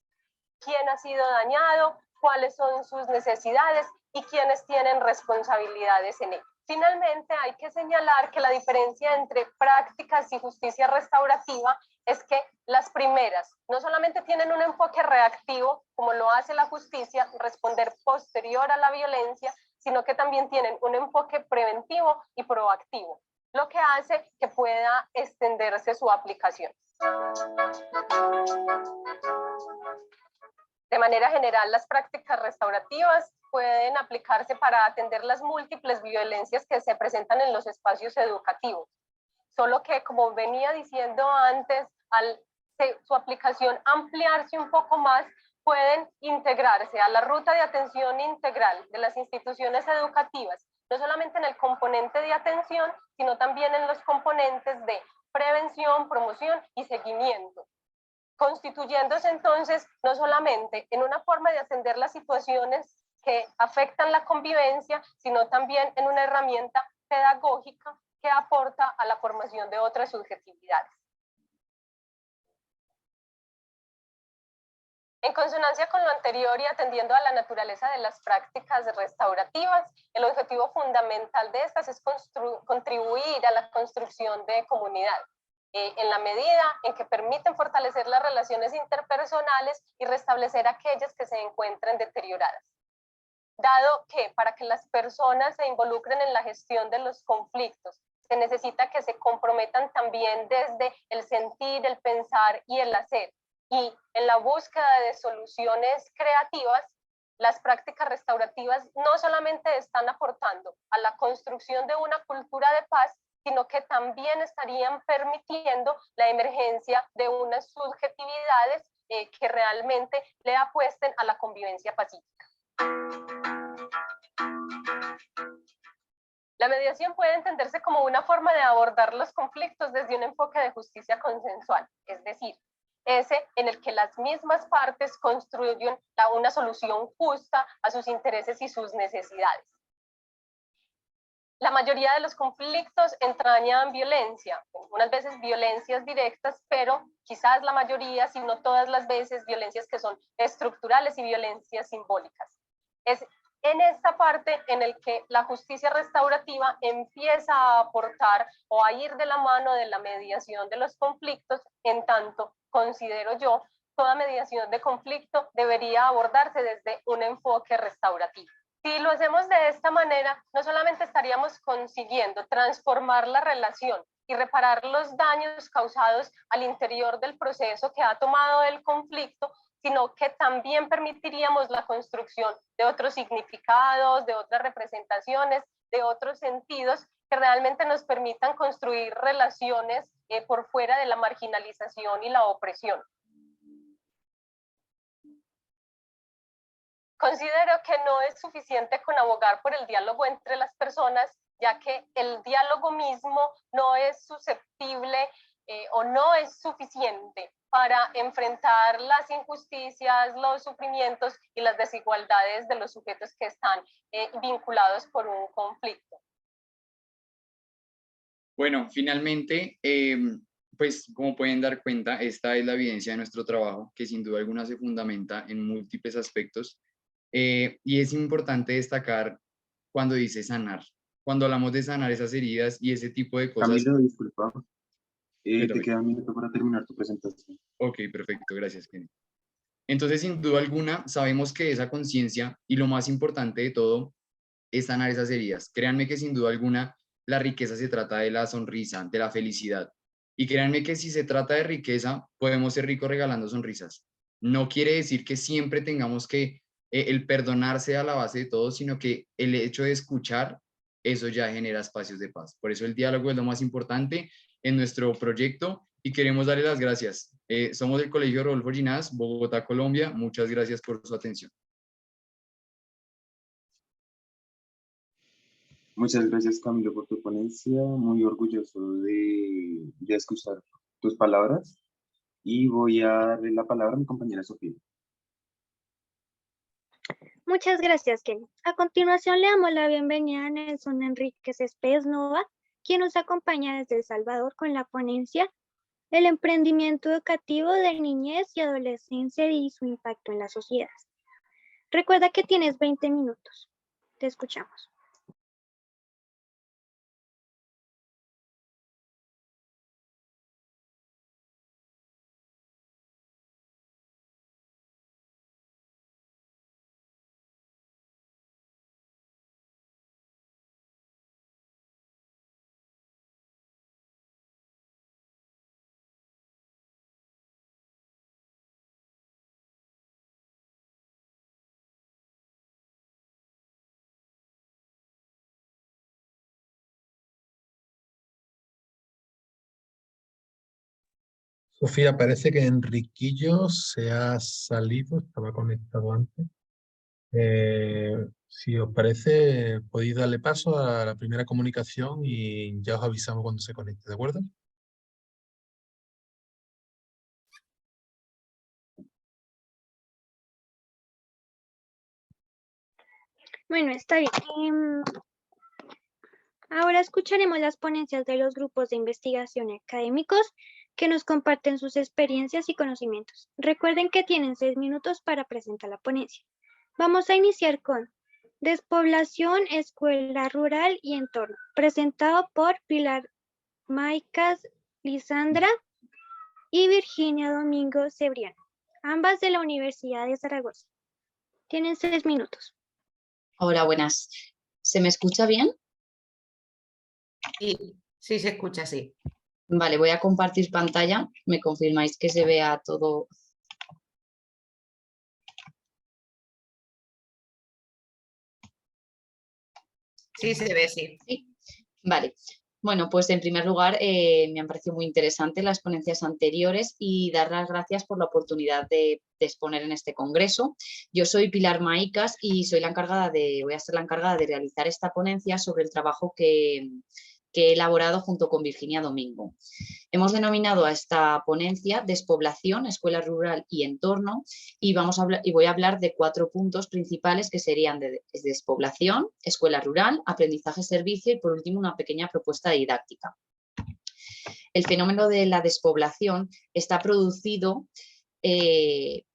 ¿Quién ha sido dañado? ¿Cuáles son sus necesidades? ¿Y quiénes tienen responsabilidades en ello? Finalmente, hay que señalar que la diferencia entre prácticas y justicia restaurativa es que las primeras no solamente tienen un enfoque reactivo, como lo hace la justicia, responder posterior a la violencia, sino que también tienen un enfoque preventivo y proactivo, lo que hace que pueda extenderse su aplicación. De manera general, las prácticas restaurativas pueden aplicarse para atender las múltiples violencias que se presentan en los espacios educativos. Solo que, como venía diciendo antes, al su aplicación ampliarse un poco más, pueden integrarse a la ruta de atención integral de las instituciones educativas, no solamente en el componente de atención, sino también en los componentes de prevención, promoción y seguimiento, constituyéndose entonces no solamente en una forma de atender las situaciones que afectan la convivencia, sino también en una herramienta pedagógica que aporta a la formación de otras subjetividades. En consonancia con lo anterior y atendiendo a la naturaleza de las prácticas restaurativas, el objetivo fundamental de estas es contribuir a la construcción de comunidad, en la medida en que permiten fortalecer las relaciones interpersonales y restablecer aquellas que se encuentren deterioradas. Dado que para que las personas se involucren en la gestión de los conflictos, se necesita que se comprometan también desde el sentir, el pensar y el hacer, y en la búsqueda de soluciones creativas, las prácticas restaurativas no solamente están aportando a la construcción de una cultura de paz, sino que también estarían permitiendo la emergencia de unas subjetividades que realmente le apuesten a la convivencia pacífica. La mediación puede entenderse como una forma de abordar los conflictos desde un enfoque de justicia consensual, es decir, ese en el que las mismas partes construyen una solución justa a sus intereses y sus necesidades. La mayoría de los conflictos entrañan violencia, unas veces violencias directas, pero quizás la mayoría, si no todas las veces, violencias que son estructurales y violencias simbólicas. Es en esta parte en el que la justicia restaurativa empieza a aportar o a ir de la mano de la mediación de los conflictos, en tanto, considero yo, toda mediación de conflicto debería abordarse desde un enfoque restaurativo. Si lo hacemos de esta manera, no solamente estaríamos consiguiendo transformar la relación y reparar los daños causados al interior del proceso que ha tomado el conflicto, sino que también permitiríamos la construcción de otros significados, de otras representaciones, de otros sentidos que realmente nos permitan construir relaciones por fuera de la marginalización y la opresión. Considero que no es suficiente con abogar por el diálogo entre las personas, ya que el diálogo mismo no es susceptible o no es suficiente para enfrentar las injusticias, los sufrimientos y las desigualdades de los sujetos que están vinculados por un conflicto. Bueno, finalmente, pues como pueden dar cuenta, esta es la evidencia de nuestro trabajo, que sin duda alguna se fundamenta en múltiples aspectos. Y es importante destacar cuando dice sanar. Cuando hablamos de sanar esas heridas y ese tipo de cosas. Camilo, disculpa. Te queda un minuto para terminar tu presentación. Ok, perfecto, gracias, Kenny. Entonces, sin duda alguna, sabemos que esa conciencia y lo más importante de todo es sanar esas heridas. Créanme que sin duda alguna la riqueza se trata de la sonrisa, de la felicidad. Y créanme que si se trata de riqueza, podemos ser ricos regalando sonrisas. No quiere decir que siempre tengamos que el perdonar sea la base de todo, sino que el hecho de escuchar, eso ya genera espacios de paz. Por eso el diálogo es lo más importante en nuestro proyecto y queremos darle las gracias. Somos del Colegio Rodolfo Ginás, Bogotá, Colombia. Muchas gracias por su atención. Muchas gracias, Camilo, por tu ponencia. Muy orgulloso de escuchar tus palabras. Y voy a darle la palabra a mi compañera Sofía. Muchas gracias, Kenny. A continuación le damos la bienvenida a Nelson Enrique Céspedes Nova, quien nos acompaña desde El Salvador con la ponencia El emprendimiento educativo de niñez y adolescencia y su impacto en la sociedad. Recuerda que tienes 20 minutos. Te escuchamos. Sofía, parece que Enriquillo se ha salido, estaba conectado antes. Si os parece, podéis darle paso a la primera comunicación y ya os avisamos cuando se conecte, ¿de acuerdo? Bueno, está bien. Ahora escucharemos las ponencias de los grupos de investigación académicos que nos comparten sus experiencias y conocimientos. Recuerden que tienen 6 minutos para presentar la ponencia. Vamos a iniciar con Despoblación, Escuela Rural y Entorno, presentado por Pilar Maicas Lisandra y Virginia Domingo Cebriano, ambas de la Universidad de Zaragoza. Tienen 6 minutos. Hola, buenas. ¿Se me escucha bien? Sí, se escucha, sí. Vale, voy a compartir pantalla. ¿Me confirmáis que se vea todo? Sí, se ve, sí. Sí. Vale. Bueno, pues en primer lugar me han parecido muy interesantes las ponencias anteriores y dar las gracias por la oportunidad de exponer en este congreso. Yo soy Pilar Maicas y voy a ser la encargada de realizar esta ponencia sobre el trabajo que he elaborado junto con Virginia Domingo. Hemos denominado a esta ponencia Despoblación, Escuela Rural y Entorno y voy a hablar de 4 puntos principales que serían de despoblación, escuela rural, aprendizaje servicio y por último una pequeña propuesta didáctica. El fenómeno de la despoblación está producido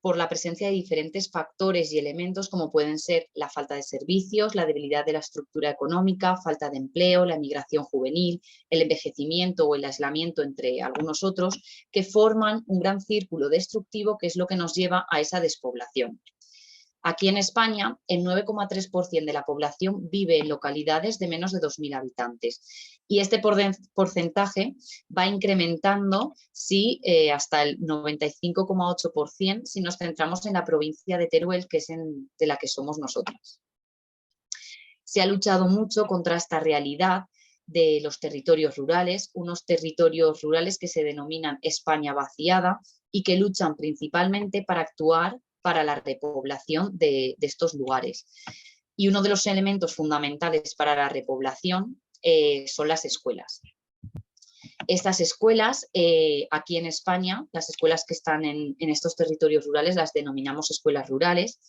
por la presencia de diferentes factores y elementos como pueden ser la falta de servicios, la debilidad de la estructura económica, falta de empleo, la migración juvenil, el envejecimiento o el aislamiento, entre algunos otros, que forman un gran círculo destructivo que es lo que nos lleva a esa despoblación. Aquí en España, el 9,3% de la población vive en localidades de menos de 2.000 habitantes y este porcentaje va incrementando hasta el 95,8% si nos centramos en la provincia de Teruel, que es de la que somos nosotras. Se ha luchado mucho contra esta realidad de los territorios rurales, unos territorios rurales que se denominan España vaciada y que luchan principalmente para actuar para la repoblación de estos lugares. Y uno de los elementos fundamentales para la repoblación son las escuelas. Estas escuelas, aquí en España, las escuelas que están en estos territorios rurales las denominamos escuelas rurales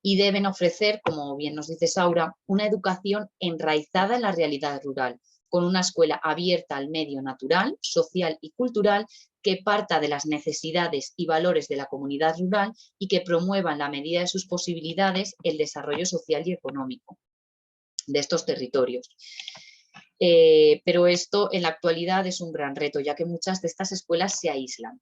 y deben ofrecer, como bien nos dice Saura, una educación enraizada en la realidad rural, con una escuela abierta al medio natural, social y cultural que parta de las necesidades y valores de la comunidad rural y que promueva en la medida de sus posibilidades el desarrollo social y económico de estos territorios. Pero esto en la actualidad es un gran reto, ya que muchas de estas escuelas se aíslan.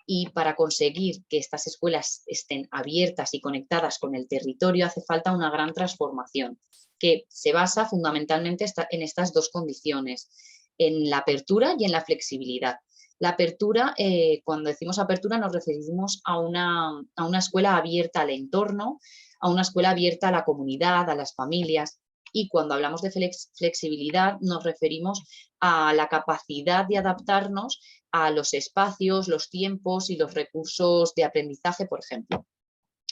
Y para conseguir que estas escuelas estén abiertas y conectadas con el territorio hace falta una gran transformación que se basa fundamentalmente en estas dos condiciones, en la apertura y en la flexibilidad. La apertura, cuando decimos apertura nos referimos a una escuela abierta al entorno, a una escuela abierta a la comunidad, a las familias. Y cuando hablamos de flexibilidad nos referimos a la capacidad de adaptarnos a los espacios, los tiempos y los recursos de aprendizaje, por ejemplo,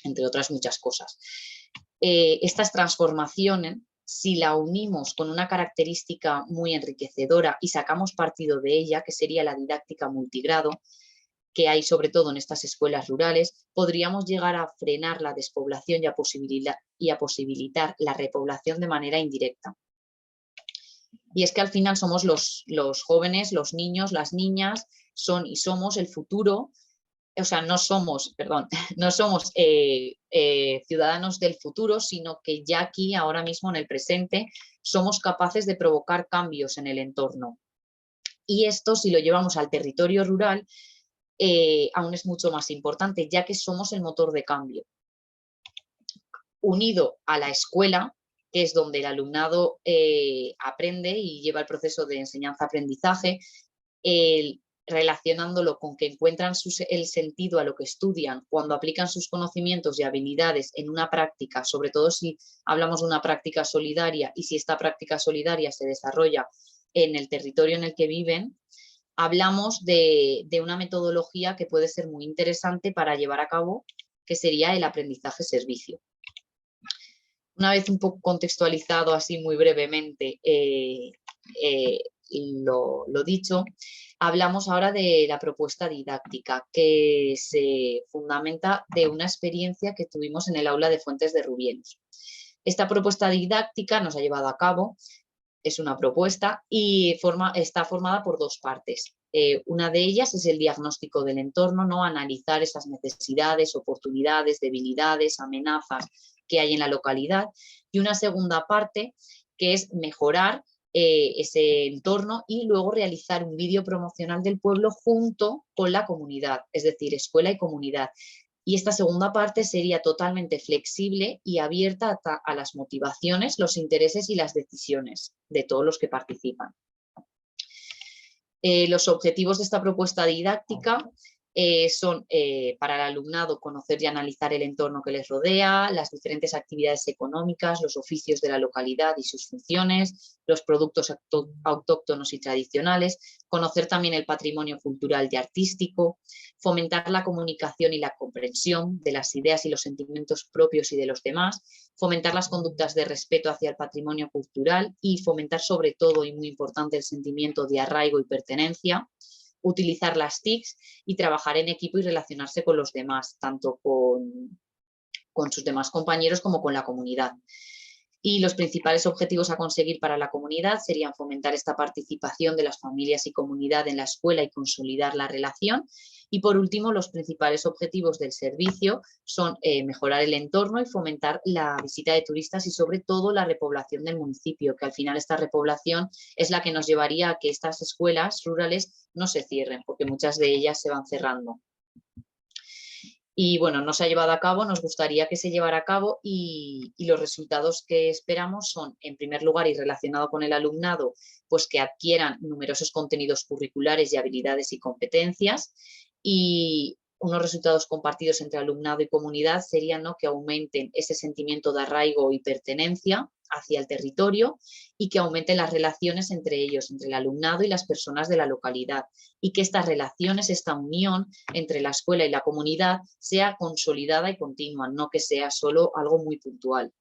entre otras muchas cosas. Estas transformaciones, si la unimos con una característica muy enriquecedora y sacamos partido de ella, que sería la didáctica multigrado, que hay sobre todo en estas escuelas rurales, podríamos llegar a frenar la despoblación y a posibilitar la repoblación de manera indirecta. Y es que al final somos los jóvenes, los niños, las niñas, son y somos el futuro. O sea, no somos ciudadanos del futuro, sino que ya aquí, ahora mismo en el presente, somos capaces de provocar cambios en el entorno. Y esto, si lo llevamos al territorio rural, aún es mucho más importante, ya que somos el motor de cambio. Unido a la escuela, que es donde el alumnado aprende y lleva el proceso de enseñanza-aprendizaje, relacionándolo con que encuentran el sentido a lo que estudian cuando aplican sus conocimientos y habilidades en una práctica, sobre todo si hablamos de una práctica solidaria y si esta práctica solidaria se desarrolla en el territorio en el que viven, hablamos de una metodología que puede ser muy interesante para llevar a cabo, que sería el aprendizaje-servicio. Una vez un poco contextualizado así muy brevemente lo dicho, hablamos ahora de la propuesta didáctica que se fundamenta de una experiencia que tuvimos en el aula de Fuentes de Rubielos. Esta propuesta didáctica nos ha llevado a cabo, es una propuesta y está formada por dos partes. Una de ellas es el diagnóstico del entorno, ¿no? Analizar esas necesidades, oportunidades, debilidades, amenazas que hay en la localidad, y una segunda parte que es mejorar ese entorno y luego realizar un vídeo promocional del pueblo junto con la comunidad, es decir, escuela y comunidad. Y esta segunda parte sería totalmente flexible y abierta a las motivaciones, los intereses y las decisiones de todos los que participan. Los objetivos de esta propuesta didáctica son para el alumnado conocer y analizar el entorno que les rodea, las diferentes actividades económicas, los oficios de la localidad y sus funciones, los productos autóctonos y tradicionales, conocer también el patrimonio cultural y artístico, fomentar la comunicación y la comprensión de las ideas y los sentimientos propios y de los demás, fomentar las conductas de respeto hacia el patrimonio cultural y fomentar sobre todo, y muy importante, el sentimiento de arraigo y pertenencia, utilizar las TICs y trabajar en equipo y relacionarse con los demás, tanto con sus demás compañeros como con la comunidad. Y los principales objetivos a conseguir para la comunidad serían fomentar esta participación de las familias y comunidad en la escuela y consolidar la relación. Y por último, los principales objetivos del servicio son mejorar el entorno y fomentar la visita de turistas y sobre todo la repoblación del municipio, que al final esta repoblación es la que nos llevaría a que estas escuelas rurales no se cierren, porque muchas de ellas se van cerrando. Y bueno, no se ha llevado a cabo, nos gustaría que se llevara a cabo y los resultados que esperamos son, en primer lugar, y relacionado con el alumnado, pues que adquieran numerosos contenidos curriculares y habilidades y competencias, y unos resultados compartidos entre alumnado y comunidad serían, ¿no?, que aumenten ese sentimiento de arraigo y pertenencia hacia el territorio y que aumenten las relaciones entre ellos, entre el alumnado y las personas de la localidad, y que estas relaciones, esta unión entre la escuela y la comunidad sea consolidada y continua, no que sea solo algo muy puntual.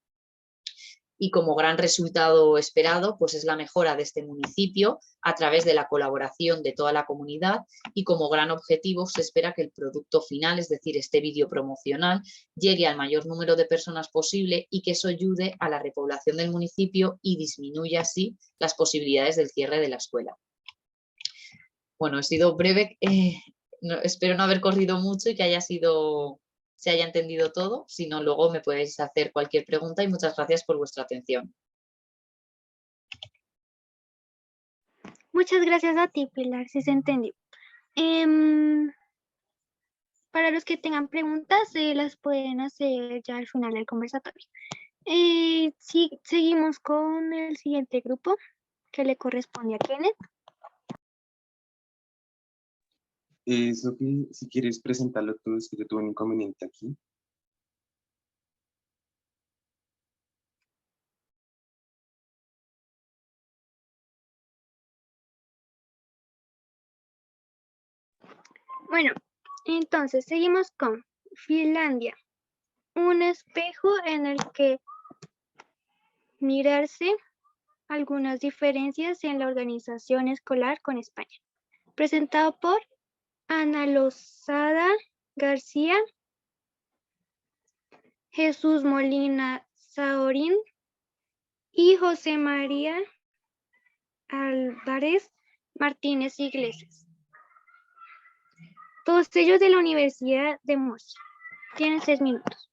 Y como gran resultado esperado, pues es la mejora de este municipio a través de la colaboración de toda la comunidad, y como gran objetivo se espera que el producto final, es decir, este vídeo promocional, llegue al mayor número de personas posible y que eso ayude a la repoblación del municipio y disminuya así las posibilidades del cierre de la escuela. Bueno, he sido breve, espero no haber corrido mucho y que se haya entendido todo. Si no, luego me podéis hacer cualquier pregunta y muchas gracias por vuestra atención. Muchas gracias a ti, Pilar, si se entendió. Para los que tengan preguntas, las pueden hacer ya al final del conversatorio. Sí, seguimos con el siguiente grupo que le corresponde a Kenneth. Sofi, si quieres presentarlo tú, es que yo tuve un inconveniente aquí. Bueno, entonces seguimos con Finlandia. Un espejo en el que mirarse algunas diferencias en la organización escolar con España. Presentado por Ana Lozada García, Jesús Molina Saorín y José María Álvarez Martínez Iglesias. Todos ellos de la Universidad de Murcia. Tienen 6 minutos.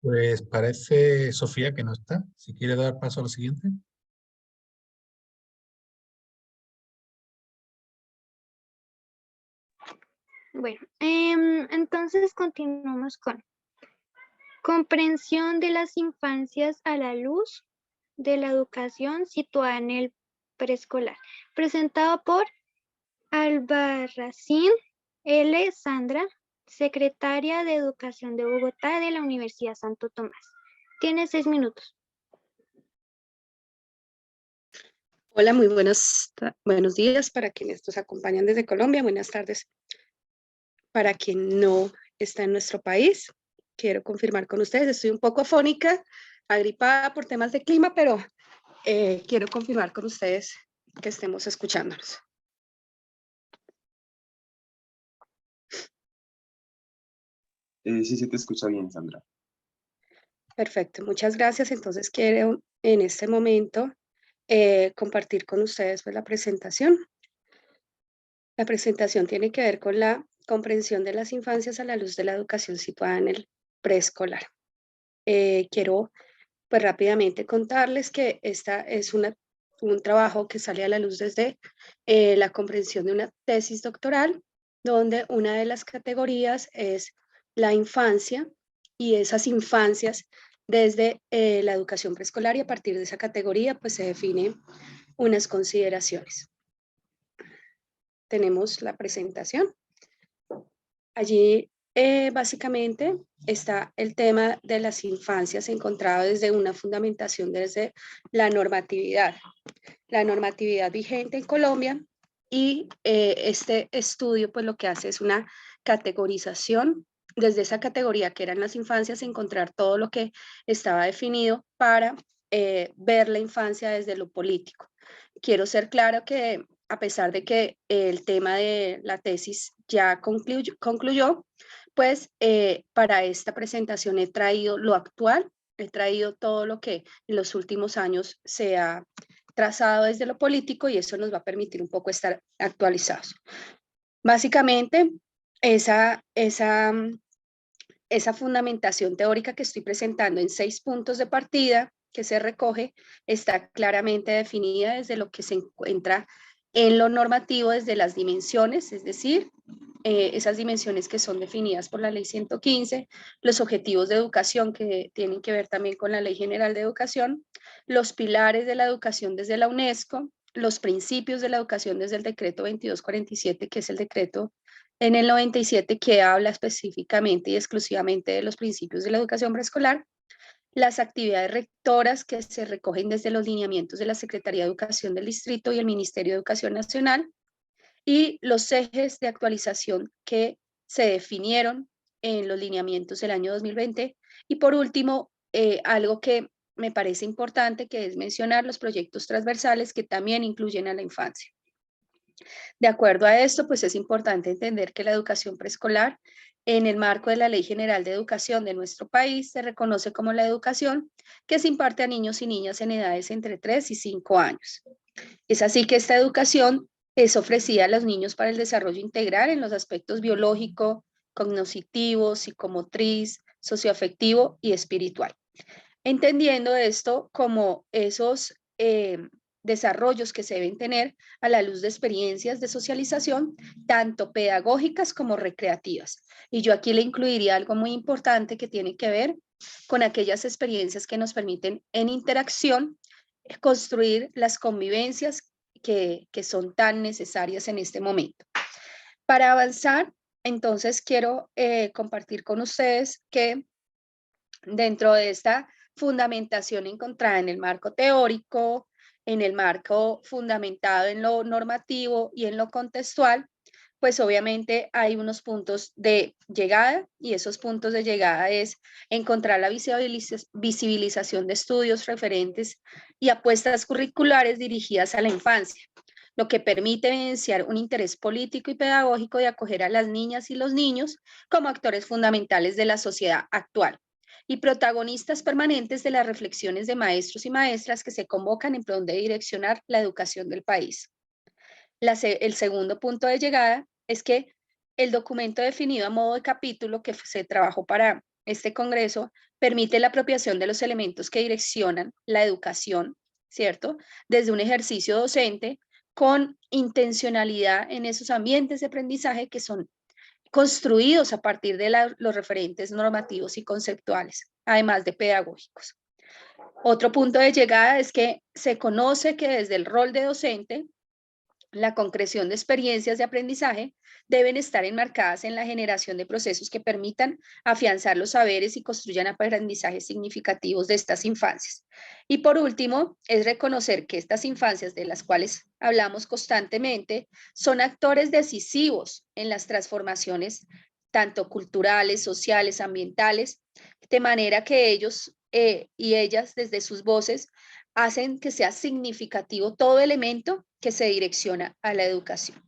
Pues parece, Sofía, que no está. Si quiere dar paso a lo siguiente. Bueno, entonces continuamos con comprensión de las infancias a la luz de la educación situada en el preescolar, presentado por Albarracín L. Sandra, secretaria de Educación de Bogotá de la Universidad Santo Tomás. Tiene 6 minutos. Hola, muy buenos días para quienes nos acompañan desde Colombia. Buenas tardes para quien no está en nuestro país. Quiero confirmar con ustedes, estoy un poco afónica, agripada por temas de clima, pero quiero confirmar con ustedes que estemos escuchándonos. Sí se te escucha bien, Sandra. Perfecto, muchas gracias. Entonces quiero en este momento compartir con ustedes pues, la presentación. La presentación tiene que ver con la comprensión de las infancias a la luz de la educación situada en el preescolar. Quiero pues rápidamente contarles que esta es un trabajo que sale a la luz desde la comprensión de una tesis doctoral, donde una de las categorías es la infancia y esas infancias desde la educación preescolar, y a partir de esa categoría pues se definen unas consideraciones. Tenemos la presentación. Allí básicamente está el tema de las infancias encontrado desde una fundamentación desde la normatividad vigente en Colombia, y este estudio pues lo que hace es una categorización desde esa categoría que eran las infancias, encontrar todo lo que estaba definido para ver la infancia desde lo político. Quiero ser claro que a pesar de que el tema de la tesis ya concluyó, pues para esta presentación he traído lo actual, he traído todo lo que en los últimos años se ha trazado desde lo político y eso nos va a permitir un poco estar actualizados. Básicamente, esa fundamentación teórica que estoy presentando en 6 puntos de partida que se recoge está claramente definida desde lo que se encuentra en lo normativo, desde las dimensiones, es decir, esas dimensiones que son definidas por la Ley 115, los objetivos de educación que tienen que ver también con la Ley General de Educación, los pilares de la educación desde la UNESCO, los principios de la educación desde el decreto 2247, que es el decreto en el 97 que habla específicamente y exclusivamente de los principios de la educación preescolar, las actividades rectoras que se recogen desde los lineamientos de la Secretaría de Educación del Distrito y el Ministerio de Educación Nacional, y los ejes de actualización que se definieron en los lineamientos del año 2020. Y por último, algo que me parece importante, que es mencionar los proyectos transversales que también incluyen a la infancia. De acuerdo a esto, pues es importante entender que la educación preescolar, en el marco de la Ley General de Educación de nuestro país, se reconoce como la educación que se imparte a niños y niñas en edades entre 3 y 5 años. Es así que esta educación es ofrecida a los niños para el desarrollo integral en los aspectos biológico, cognitivo, psicomotriz, socioafectivo y espiritual. Entendiendo esto como esos desarrollos que se deben tener a la luz de experiencias de socialización, tanto pedagógicas como recreativas. Y yo aquí le incluiría algo muy importante que tiene que ver con aquellas experiencias que nos permiten en interacción construir las convivencias que son tan necesarias en este momento. Para avanzar, entonces quiero compartir con ustedes que dentro de esta fundamentación encontrada en el marco teórico, en el marco fundamentado en lo normativo y en lo contextual, pues obviamente hay unos puntos de llegada y esos puntos de llegada es encontrar la visibilización de estudios referentes y apuestas curriculares dirigidas a la infancia, lo que permite evidenciar un interés político y pedagógico de acoger a las niñas y los niños como actores fundamentales de la sociedad actual y protagonistas permanentes de las reflexiones de maestros y maestras que se convocan en pro de direccionar la educación del país. El segundo punto de llegada es que el documento definido a modo de capítulo que se trabajó para este congreso permite la apropiación de los elementos que direccionan la educación, ¿cierto? Desde un ejercicio docente con intencionalidad en esos ambientes de aprendizaje que son construidos a partir de los referentes normativos y conceptuales, además de pedagógicos. Otro punto de llegada es que se conoce que desde el rol de docente, la concreción de experiencias de aprendizaje deben estar enmarcadas en la generación de procesos que permitan afianzar los saberes y construyan aprendizajes significativos de estas infancias. Y por último, es reconocer que estas infancias de las cuales hablamos constantemente son actores decisivos en las transformaciones tanto culturales, sociales, ambientales, de manera que ellos y ellas desde sus voces hacen que sea significativo todo elemento que se direcciona a la educación.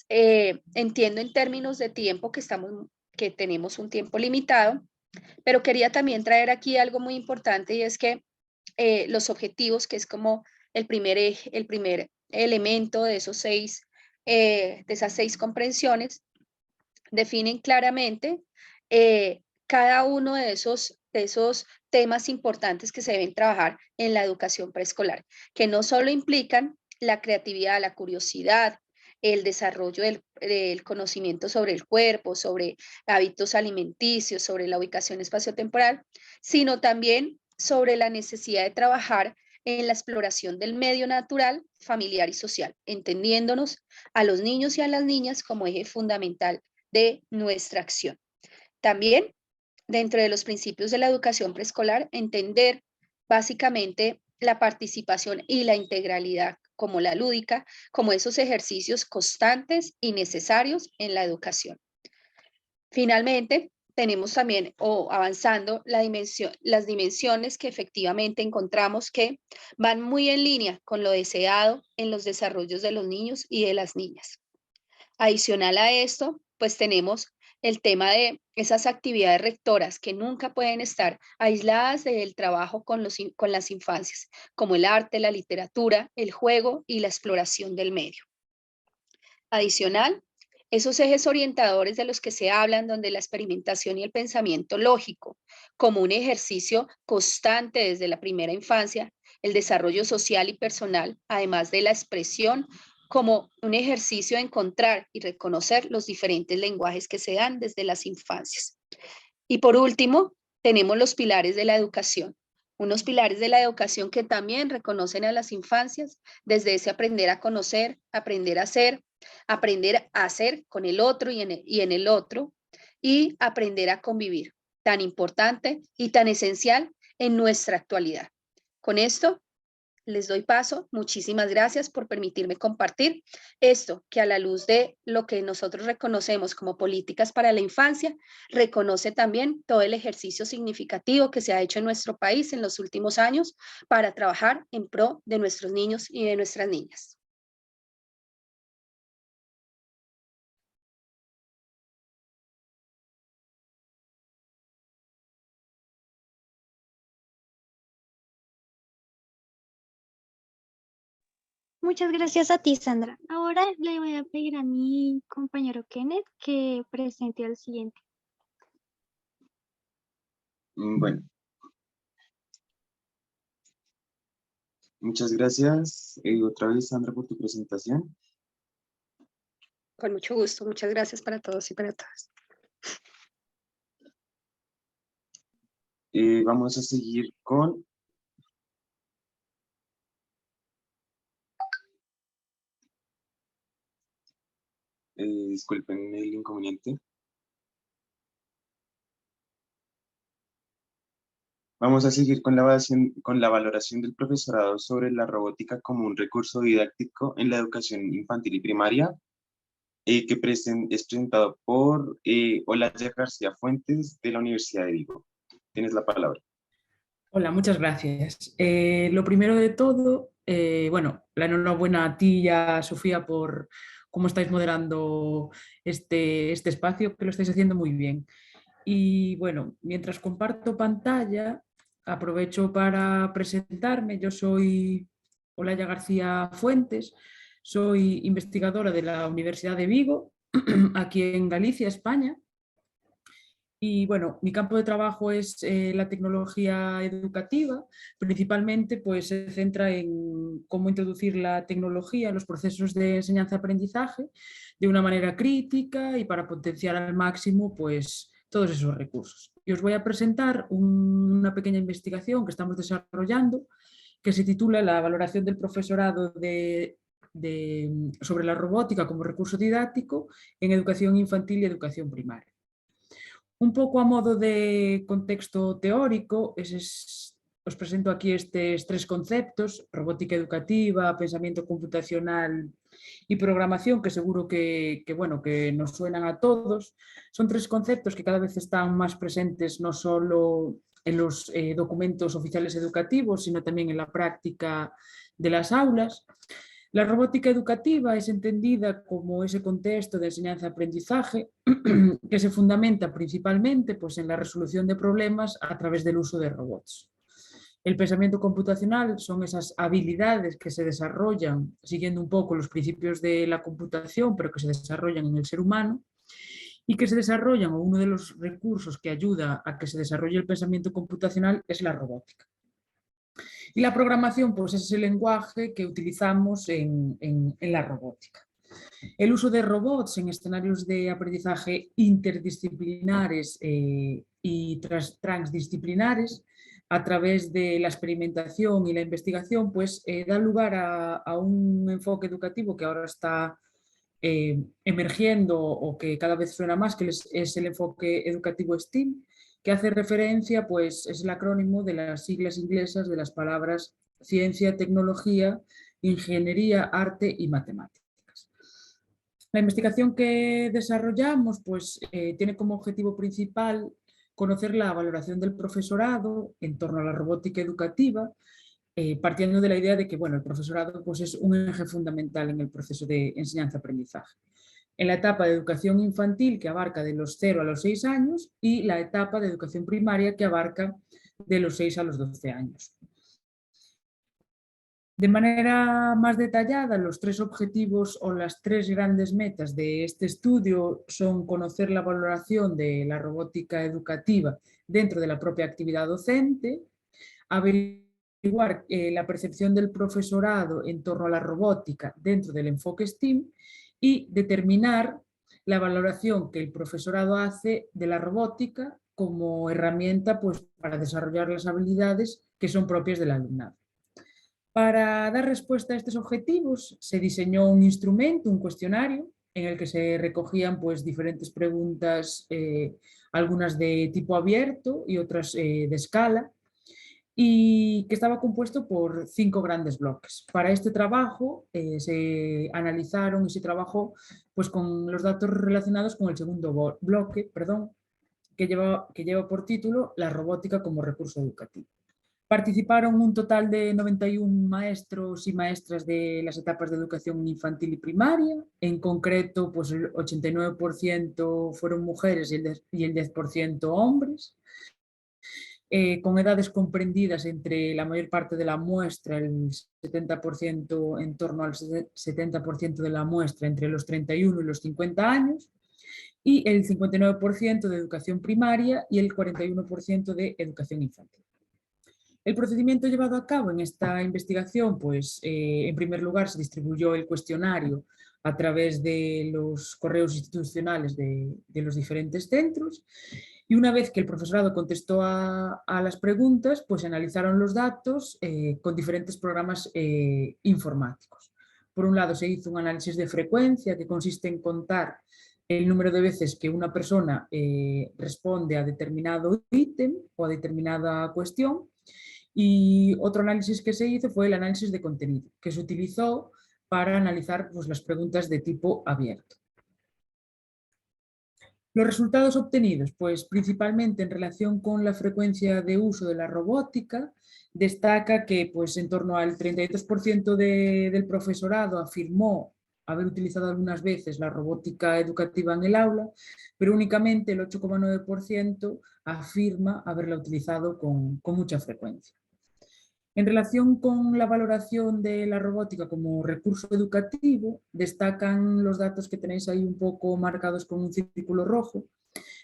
Entiendo en términos de tiempo que tenemos un tiempo limitado, pero quería también traer aquí algo muy importante y es que los objetivos, que es como el primer elemento de esas 6 comprensiones, definen claramente cada uno de esos temas importantes que se deben trabajar en la educación preescolar, que no solo implican la creatividad, la curiosidad, el desarrollo del conocimiento sobre el cuerpo, sobre hábitos alimenticios, sobre la ubicación espaciotemporal, sino también sobre la necesidad de trabajar en la exploración del medio natural, familiar y social, entendiéndonos a los niños y a las niñas como eje fundamental de nuestra acción. También, dentro de los principios de la educación preescolar, entender básicamente la participación y la integralidad como la lúdica, como esos ejercicios constantes y necesarios en la educación. Finalmente, tenemos también, avanzando, las dimensiones que efectivamente encontramos que van muy en línea con lo deseado en los desarrollos de los niños y de las niñas. Adicional a esto, pues tenemos el tema de esas actividades rectoras que nunca pueden estar aisladas del trabajo con las infancias, como el arte, la literatura, el juego y la exploración del medio. Adicional, esos ejes orientadores de los que se hablan, donde la experimentación y el pensamiento lógico, como un ejercicio constante desde la primera infancia, el desarrollo social y personal, además de la expresión, como un ejercicio de encontrar y reconocer los diferentes lenguajes que se dan desde las infancias. Y por último, tenemos los pilares de la educación. Unos pilares de la educación que también reconocen a las infancias desde ese aprender a conocer, aprender a hacer con el otro y en el otro, y aprender a convivir, tan importante y tan esencial en nuestra actualidad. Con esto les doy paso. Muchísimas gracias por permitirme compartir esto que a la luz de lo que nosotros reconocemos como políticas para la infancia, reconoce también todo el ejercicio significativo que se ha hecho en nuestro país en los últimos años para trabajar en pro de nuestros niños y de nuestras niñas. Muchas gracias a ti, Sandra. Ahora le voy a pedir a mi compañero Kenneth que presente al siguiente. Bueno. Muchas gracias otra vez, Sandra, por tu presentación. Con mucho gusto. Muchas gracias para todos y para todas. Vamos a seguir con disculpen el inconveniente. Vamos a seguir con la valoración del profesorado sobre la robótica como un recurso didáctico en la educación infantil y primaria, que es presentado por Olaya García Fuentes de la Universidad de Vigo. Tienes la palabra. Hola, muchas gracias. Lo primero de todo, bueno, la enhorabuena a ti y a Sofía por cómo estáis moderando este espacio, que lo estáis haciendo muy bien. Y bueno, mientras comparto pantalla, aprovecho para presentarme. Yo soy Olaya García Fuentes, soy investigadora de la Universidad de Vigo, aquí en Galicia, España. Y bueno, mi campo de trabajo es la tecnología educativa, principalmente pues se centra en cómo introducir la tecnología en los procesos de enseñanza-aprendizaje de una manera crítica y para potenciar al máximo pues todos esos recursos. Y os voy a presentar una pequeña investigación que estamos desarrollando que se titula La valoración del profesorado sobre la robótica como recurso didáctico en educación infantil y educación primaria. Un poco a modo de contexto teórico, os presento aquí estos tres conceptos: robótica educativa, pensamiento computacional y programación, que seguro que nos suenan a todos. Son tres conceptos que cada vez están más presentes no solo en los documentos oficiales educativos, sino también en la práctica de las aulas. La robótica educativa es entendida como ese contexto de enseñanza-aprendizaje que se fundamenta principalmente pues, en la resolución de problemas a través del uso de robots. El pensamiento computacional son esas habilidades que se desarrollan siguiendo un poco los principios de la computación, pero que se desarrollan en el ser humano y que se desarrollan, o uno de los recursos que ayuda a que se desarrolle el pensamiento computacional es la robótica. Y la programación pues, es ese lenguaje que utilizamos en la robótica. El uso de robots en escenarios de aprendizaje interdisciplinares y transdisciplinares a través de la experimentación y la investigación pues, da lugar a un enfoque educativo que ahora está emergiendo o que cada vez suena más, que es el enfoque educativo STEAM, que hace referencia, pues es el acrónimo de las siglas inglesas de las palabras ciencia, tecnología, ingeniería, arte y matemáticas. La investigación que desarrollamos pues, tiene como objetivo principal conocer la valoración del profesorado en torno a la robótica educativa, partiendo de la idea de que el profesorado pues, es un eje fundamental en el proceso de enseñanza-aprendizaje. en la etapa de educación infantil, que abarca de los 0 a los 6 años, y la etapa de educación primaria, que abarca de los 6 a los 12 años. De manera más detallada, los 3 objetivos o las 3 grandes metas de este estudio son conocer la valoración de la robótica educativa dentro de la propia actividad docente, averiguar la percepción del profesorado en torno a la robótica dentro del enfoque STEAM y determinar la valoración que el profesorado hace de la robótica como herramienta, pues, para desarrollar las habilidades que son propias del alumnado. Para dar respuesta a estos objetivos se diseñó un instrumento, un cuestionario, en el que se recogían, pues, diferentes preguntas, algunas de tipo abierto y otras de escala, y que estaba compuesto por 5 grandes bloques. Para este trabajo se analizaron y se trabajó, pues, con los datos relacionados con el segundo bloque, que lleva por título La robótica como recurso educativo. Participaron un total de 91 maestros y maestras de las etapas de educación infantil y primaria. En concreto, pues el 89% fueron mujeres y el 10% hombres. Con edades comprendidas entre la mayor parte de la muestra, el 70%, en torno al 70% de la muestra entre los 31 y los 50 años, y el 59% de educación primaria y el 41% de educación infantil. El procedimiento llevado a cabo en esta investigación, pues en primer lugar se distribuyó el cuestionario a través de los correos institucionales de los diferentes centros, y una vez que el profesorado contestó a las preguntas, pues se analizaron los datos con diferentes programas informáticos. Por un lado se hizo un análisis de frecuencia, que consiste en contar el número de veces que una persona responde a determinado ítem o a determinada cuestión, y otro análisis que se hizo fue el análisis de contenido, que se utilizó para analizar, pues, las preguntas de tipo abierto. Los resultados obtenidos, pues principalmente en relación con la frecuencia de uso de la robótica, destaca que, pues, en torno al 32% del profesorado afirmó haber utilizado algunas veces la robótica educativa en el aula, pero únicamente el 8,9% afirma haberla utilizado con mucha frecuencia. En relación con la valoración de la robótica como recurso educativo, destacan los datos que tenéis ahí un poco marcados con un círculo rojo.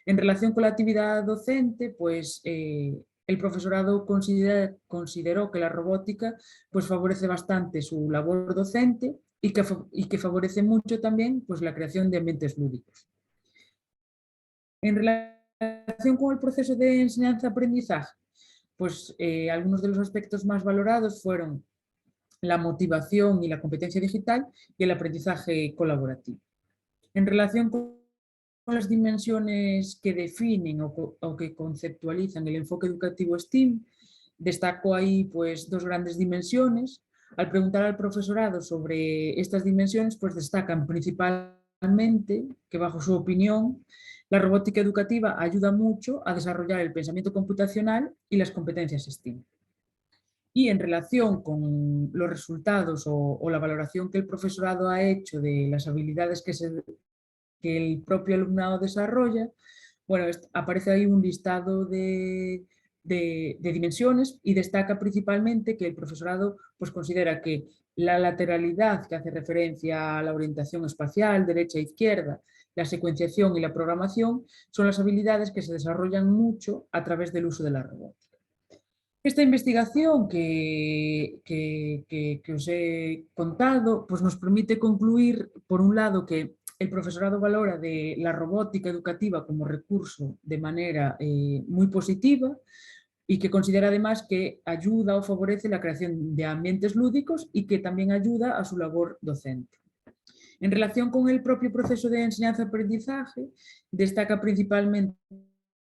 En relación con la actividad docente, pues el profesorado consideró que la robótica, pues, favorece bastante su labor docente y que favorece mucho también, pues, la creación de ambientes lúdicos. En relación con el proceso de enseñanza-aprendizaje, pues algunos de los aspectos más valorados fueron la motivación y la competencia digital y el aprendizaje colaborativo. En relación con las dimensiones que definen o que conceptualizan el enfoque educativo STEAM, destaco ahí, pues, 2 grandes dimensiones. Al preguntar al profesorado sobre estas dimensiones, pues destacan principalmente que, bajo su opinión, la robótica educativa ayuda mucho a desarrollar el pensamiento computacional y las competencias STEAM. Y en relación con los resultados o la valoración que el profesorado ha hecho de las habilidades que el propio alumnado desarrolla, bueno, aparece ahí un listado de dimensiones, y destaca principalmente que el profesorado, pues, considera que la lateralidad, que hace referencia a la orientación espacial, derecha e izquierda, la secuenciación y la programación, son las habilidades que se desarrollan mucho a través del uso de la robótica. Esta investigación que os he contado, pues, nos permite concluir, por un lado, que el profesorado valora de la robótica educativa como recurso de manera muy positiva, y que considera además que ayuda o favorece la creación de ambientes lúdicos y que también ayuda a su labor docente. En relación con el propio proceso de enseñanza-aprendizaje, destaca principalmente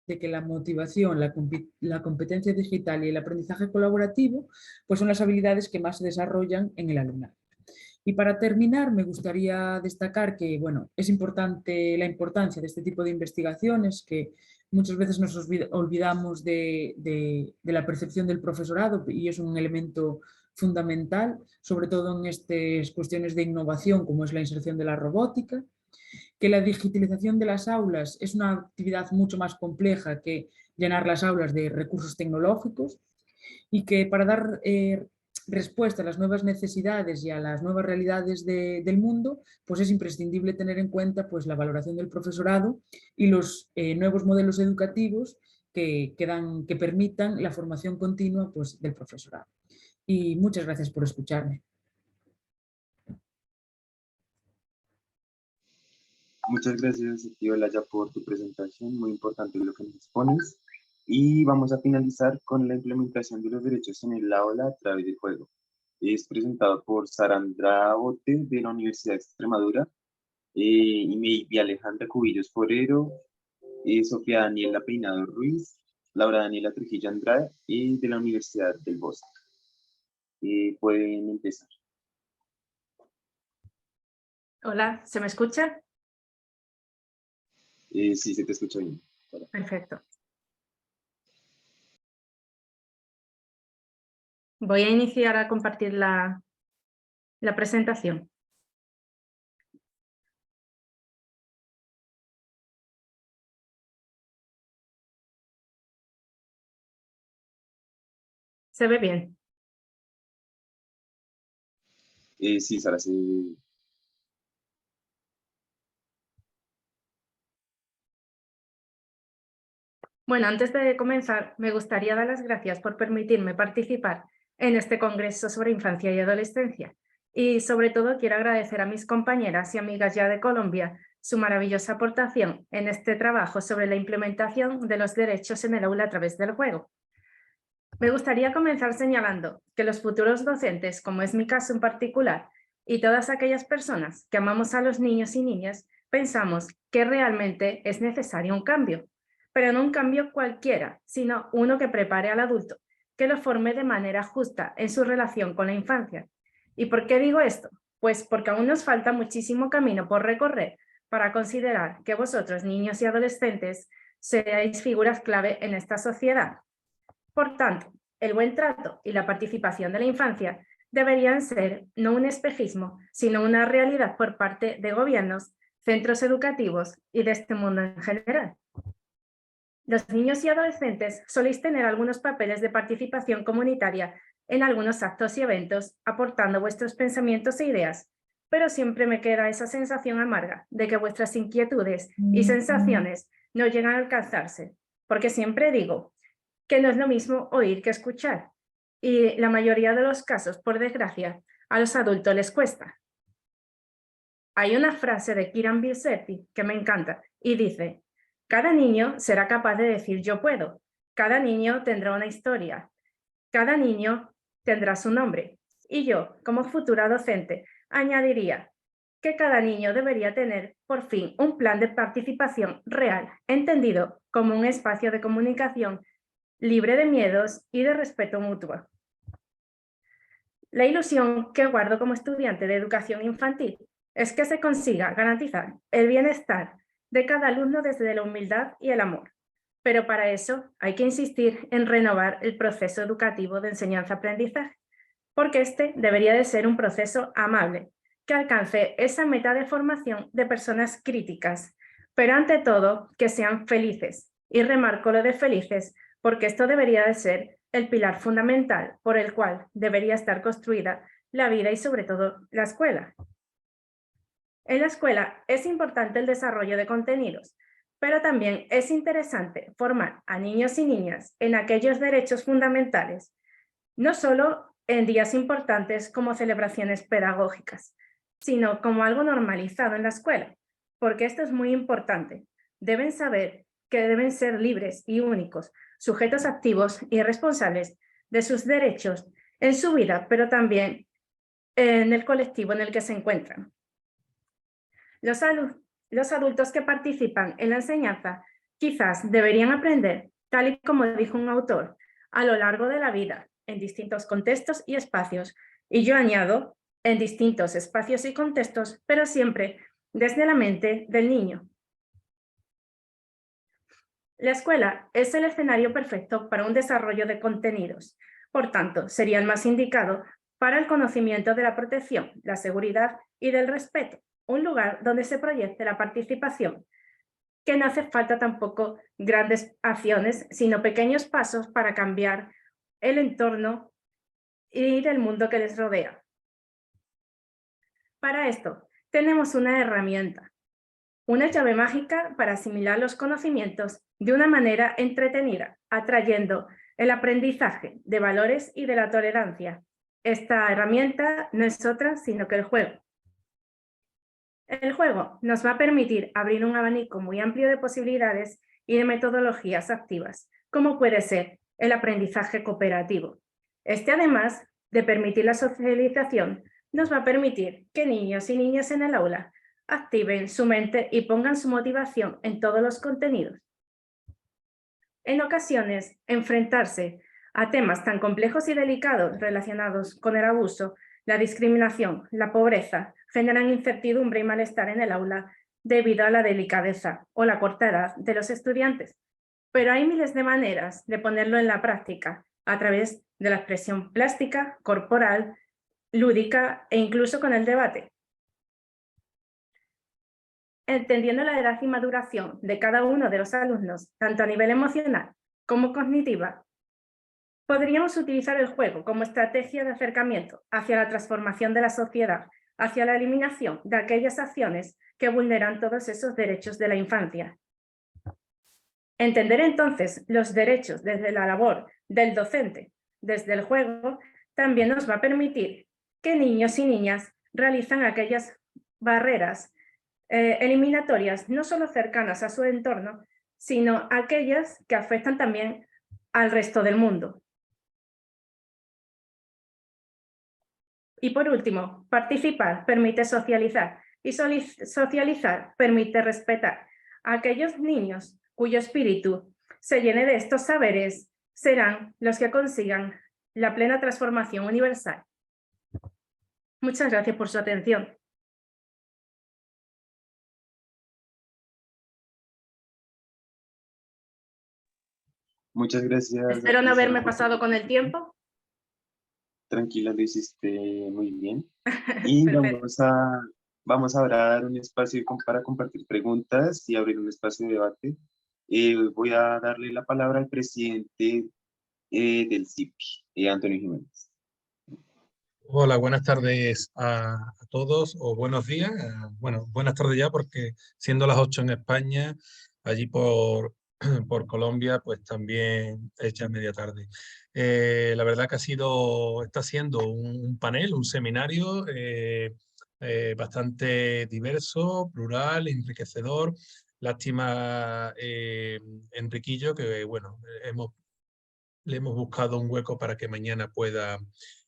que la motivación, la competencia digital y el aprendizaje colaborativo, pues, son las habilidades que más se desarrollan en el alumnado. Y para terminar, me gustaría destacar que, bueno, es importante la importancia de este tipo de investigaciones, que muchas veces nos olvidamos de la percepción del profesorado, y es un elemento fundamental, sobre todo en estas cuestiones de innovación como es la inserción de la robótica. que la digitalización de las aulas es una actividad mucho más compleja que llenar las aulas de recursos tecnológicos y que para dar respuesta a las nuevas necesidades y a las nuevas realidades del mundo, pues es imprescindible tener en cuenta pues, la valoración del profesorado y los nuevos modelos educativos que permitan la formación continua pues, del profesorado. Y muchas gracias por escucharme. Muchas gracias, Olaya, por tu presentación, muy importante lo que nos expones. Y vamos a finalizar con la implementación de los derechos en el aula a través del juego. Es presentado por Sarandra Bote de la Universidad de Extremadura, y Alejandra Cubillos Forero, Sofía Daniela Peinado Ruiz, Laura Daniela Trujillo Andrade de la Universidad del Bosque. Pueden empezar. Hola, ¿se me escucha? Sí, se te escucha bien. Perfecto. Voy a iniciar a compartir la presentación. ¿Se ve bien? Sí, Sara, sí. Bueno, antes de comenzar, me gustaría dar las gracias por permitirme participar en este congreso sobre infancia y adolescencia. Y sobre todo quiero agradecer a mis compañeras y amigas ya de Colombia su maravillosa aportación en este trabajo sobre la implementación de los derechos en el aula a través del juego. Me gustaría comenzar señalando que los futuros docentes, como es mi caso en particular, y todas aquellas personas que amamos a los niños y niñas, pensamos que realmente es necesario un cambio, pero no un cambio cualquiera, sino uno que prepare al adulto, que lo forme de manera justa en su relación con la infancia. ¿Y por qué digo esto? Pues porque aún nos falta muchísimo camino por recorrer para considerar que vosotros, niños y adolescentes, seáis figuras clave en esta sociedad. Por tanto, el buen trato y la participación de la infancia deberían ser no un espejismo, sino una realidad por parte de gobiernos, centros educativos y de este mundo en general. Los niños y adolescentes soléis tener algunos papeles de participación comunitaria en algunos actos y eventos, aportando vuestros pensamientos e ideas, pero siempre me queda esa sensación amarga de que vuestras inquietudes y sensaciones no llegan a alcanzarse, porque siempre digo que no es lo mismo oír que escuchar, y la mayoría de los casos, por desgracia, a los adultos les cuesta. Hay una frase de Kiran Bilsetti que me encanta y dice: cada niño será capaz de decir yo puedo, cada niño tendrá una historia, cada niño tendrá su nombre. Y yo, como futura docente, añadiría que cada niño debería tener, por fin, un plan de participación real, entendido como un espacio de comunicación libre de miedos y de respeto mutuo. La ilusión que guardo como estudiante de educación infantil es que se consiga garantizar el bienestar de cada alumno desde la humildad y el amor. Pero para eso hay que insistir en renovar el proceso educativo de enseñanza-aprendizaje, porque este debería de ser un proceso amable, que alcance esa meta de formación de personas críticas, pero ante todo que sean felices. Y remarco lo de felices porque esto debería de ser el pilar fundamental por el cual debería estar construida la vida y sobre todo la escuela. En la escuela es importante el desarrollo de contenidos, pero también es interesante formar a niños y niñas en aquellos derechos fundamentales, no solo en días importantes como celebraciones pedagógicas, sino como algo normalizado en la escuela, porque esto es muy importante. Deben saber que deben ser libres y únicos, sujetos activos y responsables de sus derechos en su vida, pero también en el colectivo en el que se encuentran. Los adultos que participan en la enseñanza quizás deberían aprender, tal y como dijo un autor, a lo largo de la vida, en distintos contextos y espacios, y yo añado, en distintos espacios y contextos, pero siempre desde la mente del niño. La escuela es el escenario perfecto para un desarrollo de contenidos, por tanto, sería el más indicado para el conocimiento de la protección, la seguridad y del respeto, un lugar donde se proyecte la participación, que no hace falta tampoco grandes acciones, sino pequeños pasos para cambiar el entorno y del mundo que les rodea. Para esto, tenemos una herramienta, una llave mágica para asimilar los conocimientos de una manera entretenida, atrayendo el aprendizaje de valores y de la tolerancia. Esta herramienta no es otra sino que el juego. El juego nos va a permitir abrir un abanico muy amplio de posibilidades y de metodologías activas, como puede ser el aprendizaje cooperativo. Este, además de permitir la socialización, nos va a permitir que niños y niñas en el aula activen su mente y pongan su motivación en todos los contenidos. En ocasiones, enfrentarse a temas tan complejos y delicados relacionados con el abuso, la discriminación, la pobreza, generan incertidumbre y malestar en el aula debido a la delicadeza o la corta edad de los estudiantes. Pero hay miles de maneras de ponerlo en la práctica a través de la expresión plástica, corporal, lúdica e incluso con el debate. Entendiendo la edad y maduración de cada uno de los alumnos, tanto a nivel emocional como cognitiva, podríamos utilizar el juego como estrategia de acercamiento hacia la transformación de la sociedad, hacia la eliminación de aquellas acciones que vulneran todos esos derechos de la infancia. Entender entonces los derechos desde la labor del docente, desde el juego, también nos va a permitir que niños y niñas realizan aquellas barreras eliminatorias no solo cercanas a su entorno, sino aquellas que afectan también al resto del mundo. Y por último, participar permite socializar y socializar permite respetar. Aquellos niños cuyo espíritu se llene de estos saberes serán los que consigan la plena transformación universal. Muchas gracias por su atención. Muchas gracias. Espero no haberme pasado con el tiempo. Tranquila, lo hiciste muy bien. Y vamos ahora a dar un espacio para compartir preguntas y abrir un espacio de debate. Voy a darle la palabra al presidente del CIPI, Antonio Jiménez. Hola, buenas tardes a todos, o buenos días. Bueno, buenas tardes ya, porque siendo las 8 en España, allí por Colombia, pues también es ya media tarde. La verdad que está siendo un panel, un seminario bastante diverso, plural, enriquecedor. Lástima, Enriquillo, que bueno, le hemos buscado un hueco para que mañana pueda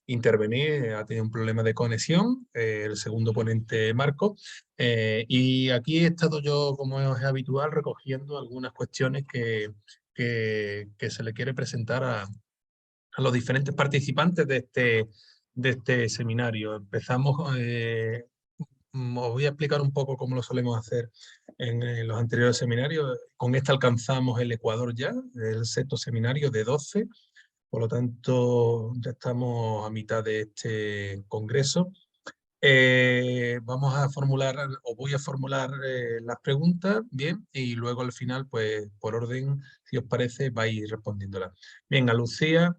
intervenir, ha tenido un problema de conexión, el segundo ponente Marco, y aquí he estado yo, como es habitual, recogiendo algunas cuestiones que se le quiere presentar a los diferentes participantes de este seminario. Empezamos, os voy a explicar un poco cómo lo solemos hacer en los anteriores seminarios. Con este alcanzamos el Ecuador ya, el sexto seminario de 12. Por lo tanto, ya estamos a mitad de este congreso. Vamos a formular, o voy a formular las preguntas, bien, y luego al final, pues por orden, si os parece, vais respondiéndolas. Bien, a Lucía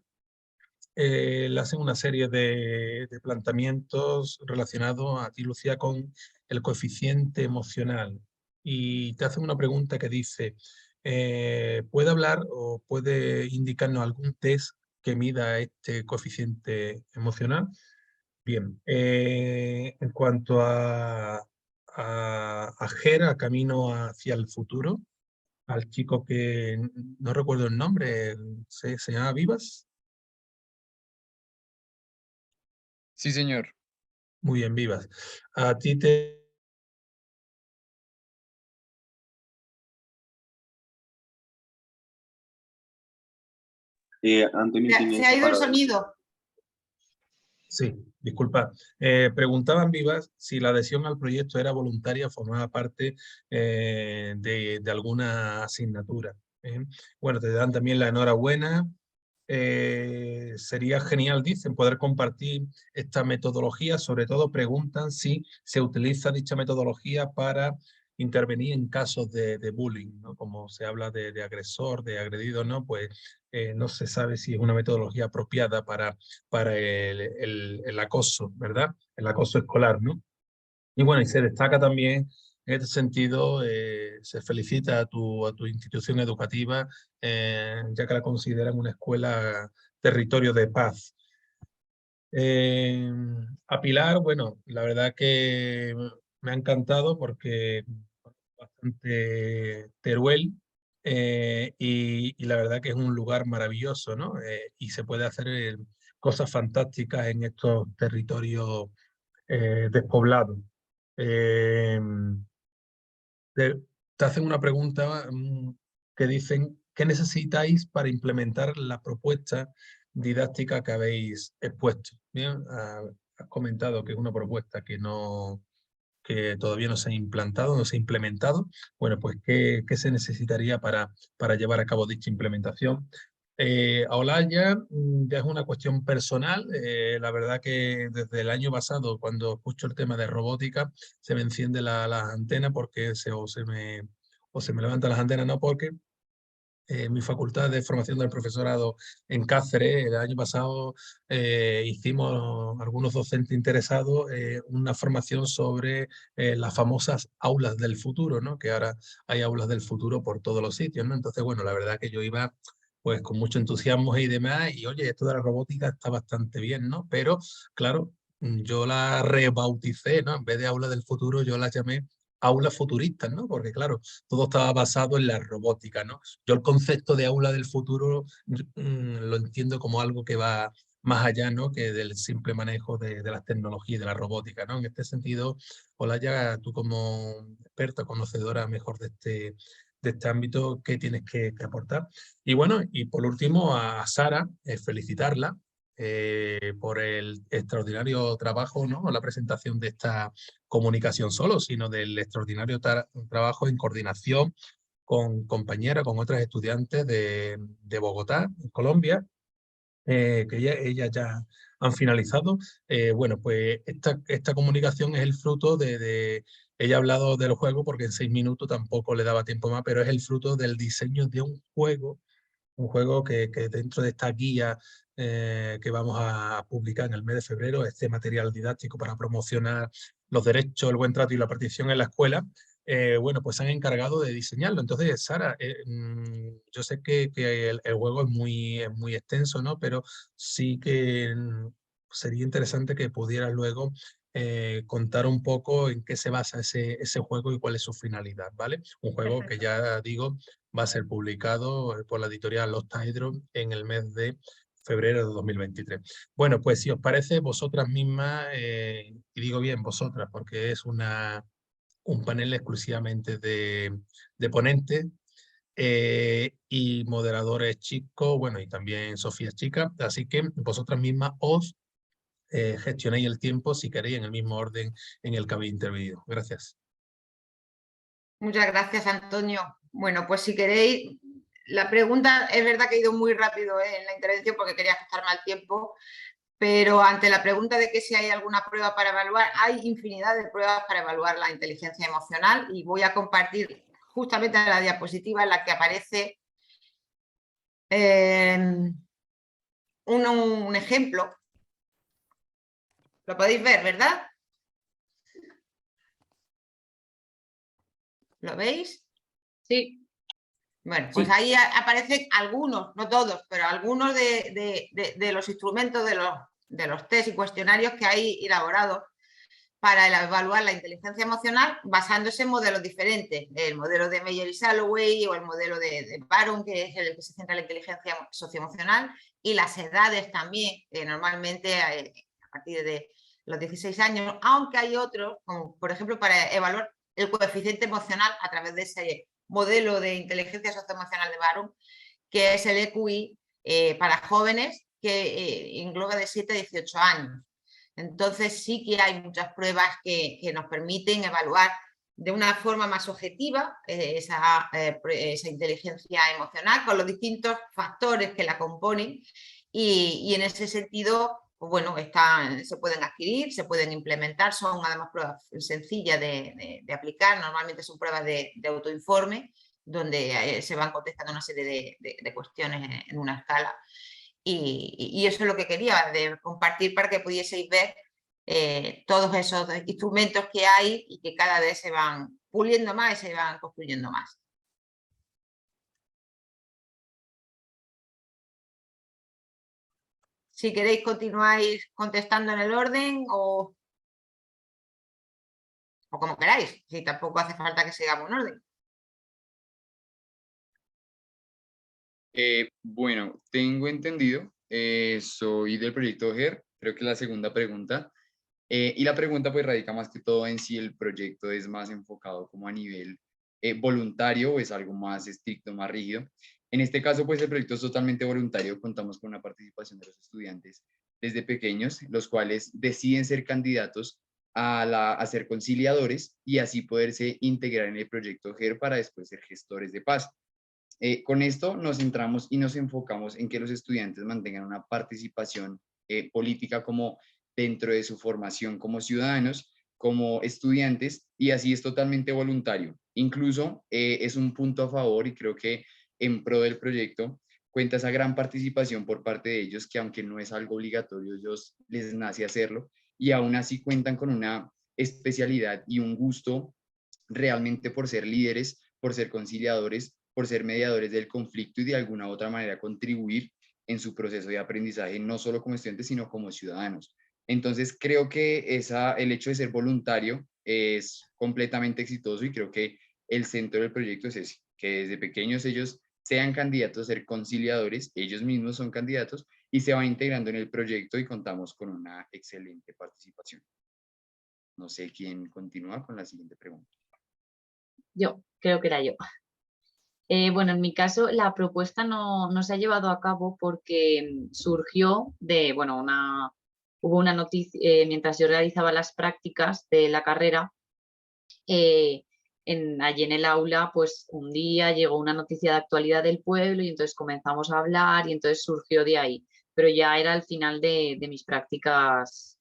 le hacen una serie de planteamientos relacionados a ti, Lucía, con el coeficiente emocional. Y te hacen una pregunta que dice, ¿puede hablar o puede indicarnos algún test que mida este coeficiente emocional? Bien, en cuanto a Gera, Camino hacia el futuro, al chico que no recuerdo el nombre, se llama Vivas. Sí, señor. Muy bien, Vivas. A ti te... Antonio, Se ha ido el sonido. Sí, disculpa. Preguntaban Vivas si la adhesión al proyecto era voluntaria, formaba parte de alguna asignatura. Bueno, te dan también la enhorabuena sería genial, dicen, poder compartir esta metodología. Sobre todo preguntan si se utiliza dicha metodología para intervenir en casos de bullying, ¿no? Como se habla de agresor, de agredido, ¿no? Pues no se sabe si es una metodología apropiada para el acoso, ¿verdad? El acoso escolar, ¿no? Y bueno, y se destaca también en este sentido, se felicita a tu institución educativa, ya que la consideran una escuela territorio de paz. A Pilar, bueno, la verdad que me ha encantado porque bastante Teruel, y la verdad que es un lugar maravilloso, ¿no? Y se puede hacer cosas fantásticas en estos territorios despoblados. Eh, te hacen una pregunta que dicen, ¿qué necesitáis para implementar la propuesta didáctica que habéis expuesto? Bien, has comentado que es una propuesta que todavía no se ha implantado, no se ha implementado. Bueno, pues ¿qué se necesitaría para llevar a cabo dicha implementación? A Olaya ya es una cuestión personal. La verdad que desde el año pasado, cuando escucho el tema de robótica, se me enciende la antena porque o se me levantan las antenas, no, porque mi facultad de formación del profesorado en Cáceres, el año pasado hicimos algunos docentes interesados una formación sobre las famosas aulas del futuro, ¿no? Que ahora hay aulas del futuro por todos los sitios, ¿no? Entonces, bueno, la verdad que yo iba pues con mucho entusiasmo y demás, y oye, esto de la robótica está bastante bien, ¿no? Pero, claro, yo la rebauticé, ¿no? En vez de aula del futuro, yo la llamé aulas futuristas, ¿no? Porque, claro, todo estaba basado en la robótica, ¿no? Yo el concepto de aula del futuro lo entiendo como algo que va más allá, ¿no? Que del simple manejo de las tecnologías y de la robótica, ¿no? En este sentido, Olaya, tú como experta, conocedora mejor de este ámbito, ¿qué tienes que aportar? Y bueno, y por último a Sara, felicitarla por el extraordinario trabajo, ¿no? La presentación de esta comunicación solo, sino del extraordinario trabajo en coordinación con compañeras, con otras estudiantes de Bogotá, en Colombia, que ellas ya han finalizado. Bueno, pues esta comunicación es el fruto ella ha hablado del juego porque en 6 minutos tampoco le daba tiempo más, pero es el fruto del diseño de un juego que dentro de esta guía que vamos a publicar en el mes de febrero, este material didáctico para promocionar los derechos, el buen trato y la participación en la escuela, bueno, pues se han encargado de diseñarlo. Entonces, Sara, yo sé que el juego es muy extenso, ¿no? Pero sí que sería interesante que pudieras luego contar un poco en qué se basa ese juego y cuál es su finalidad, ¿vale? Un juego que ya digo, va a ser publicado por la editorial Los Hydro en el mes de febrero de 2023. Bueno, pues si os parece, vosotras mismas, y digo bien vosotras porque es un panel exclusivamente de ponentes y moderadores chicos, bueno, y también Sofía chica, así que vosotras mismas os gestionéis el tiempo si queréis en el mismo orden en el que habéis intervenido. Gracias. Muchas gracias, Antonio. Bueno, pues si queréis, la pregunta es verdad que he ido muy rápido en la intervención porque quería ajustarme al tiempo, pero ante la pregunta de que si hay alguna prueba para evaluar, hay infinidad de pruebas para evaluar la inteligencia emocional y voy a compartir justamente la diapositiva en la que aparece un ejemplo. Lo podéis ver, ¿verdad? ¿Lo veis? Sí. Bueno, pues ahí aparecen algunos, no todos, pero algunos de los instrumentos de los test y cuestionarios que hay elaborados para evaluar la inteligencia emocional basándose en modelos diferentes, el modelo de Meyer y Salloway o el modelo de Baron, que es el que se centra en la inteligencia socioemocional, y las edades también, normalmente a partir de los 16 años, aunque hay otros, como por ejemplo para evaluar el coeficiente emocional a través de ese modelo de inteligencia socioemocional de Baron, que es el EQI para jóvenes, que engloba de 7 a 18 años. Entonces sí que hay muchas pruebas que nos permiten evaluar de una forma más objetiva esa inteligencia emocional con los distintos factores que la componen y en ese sentido, pues bueno, se pueden adquirir, se pueden implementar, son además pruebas sencillas de aplicar, normalmente son pruebas de autoinforme donde se van contestando una serie de cuestiones en una escala y eso es lo que quería, de compartir para que pudieseis ver todos esos instrumentos que hay y que cada vez se van puliendo más y se van construyendo más. Si queréis continuáis contestando en el orden o como queráis, si tampoco hace falta que sigamos un orden. Bueno, tengo entendido, soy del proyecto GER, creo que es la segunda pregunta. Y la pregunta pues radica más que todo en si el proyecto es más enfocado como a nivel voluntario o es algo más estricto, más rígido. En este caso pues el proyecto es totalmente voluntario, contamos con una participación de los estudiantes desde pequeños, los cuales deciden ser candidatos a ser conciliadores y así poderse integrar en el proyecto GER para después ser gestores de paz. Con esto nos centramos y nos enfocamos en que los estudiantes mantengan una participación política como dentro de su formación como ciudadanos, como estudiantes, y así es totalmente voluntario. Incluso es un punto a favor y creo que en pro del proyecto cuenta esa gran participación por parte de ellos, que aunque no es algo obligatorio, ellos les nace hacerlo, y aún así cuentan con una especialidad y un gusto realmente por ser líderes, por ser conciliadores, por ser mediadores del conflicto y de alguna u otra manera contribuir en su proceso de aprendizaje, no solo como estudiantes, sino como ciudadanos. Entonces creo que el hecho de ser voluntario es completamente exitoso y creo que el centro del proyecto es ese, que desde pequeños ellos sean candidatos a ser conciliadores, ellos mismos son candidatos y se van integrando en el proyecto y contamos con una excelente participación. No sé quién continúa con la siguiente pregunta. Yo, creo que era yo. Bueno, en mi caso la propuesta no se ha llevado a cabo porque surgió de, bueno, hubo una noticia, mientras yo realizaba las prácticas de la carrera, allí en el aula, pues un día llegó una noticia de actualidad del pueblo y entonces comenzamos a hablar y entonces surgió de ahí, pero ya era el final de mis prácticas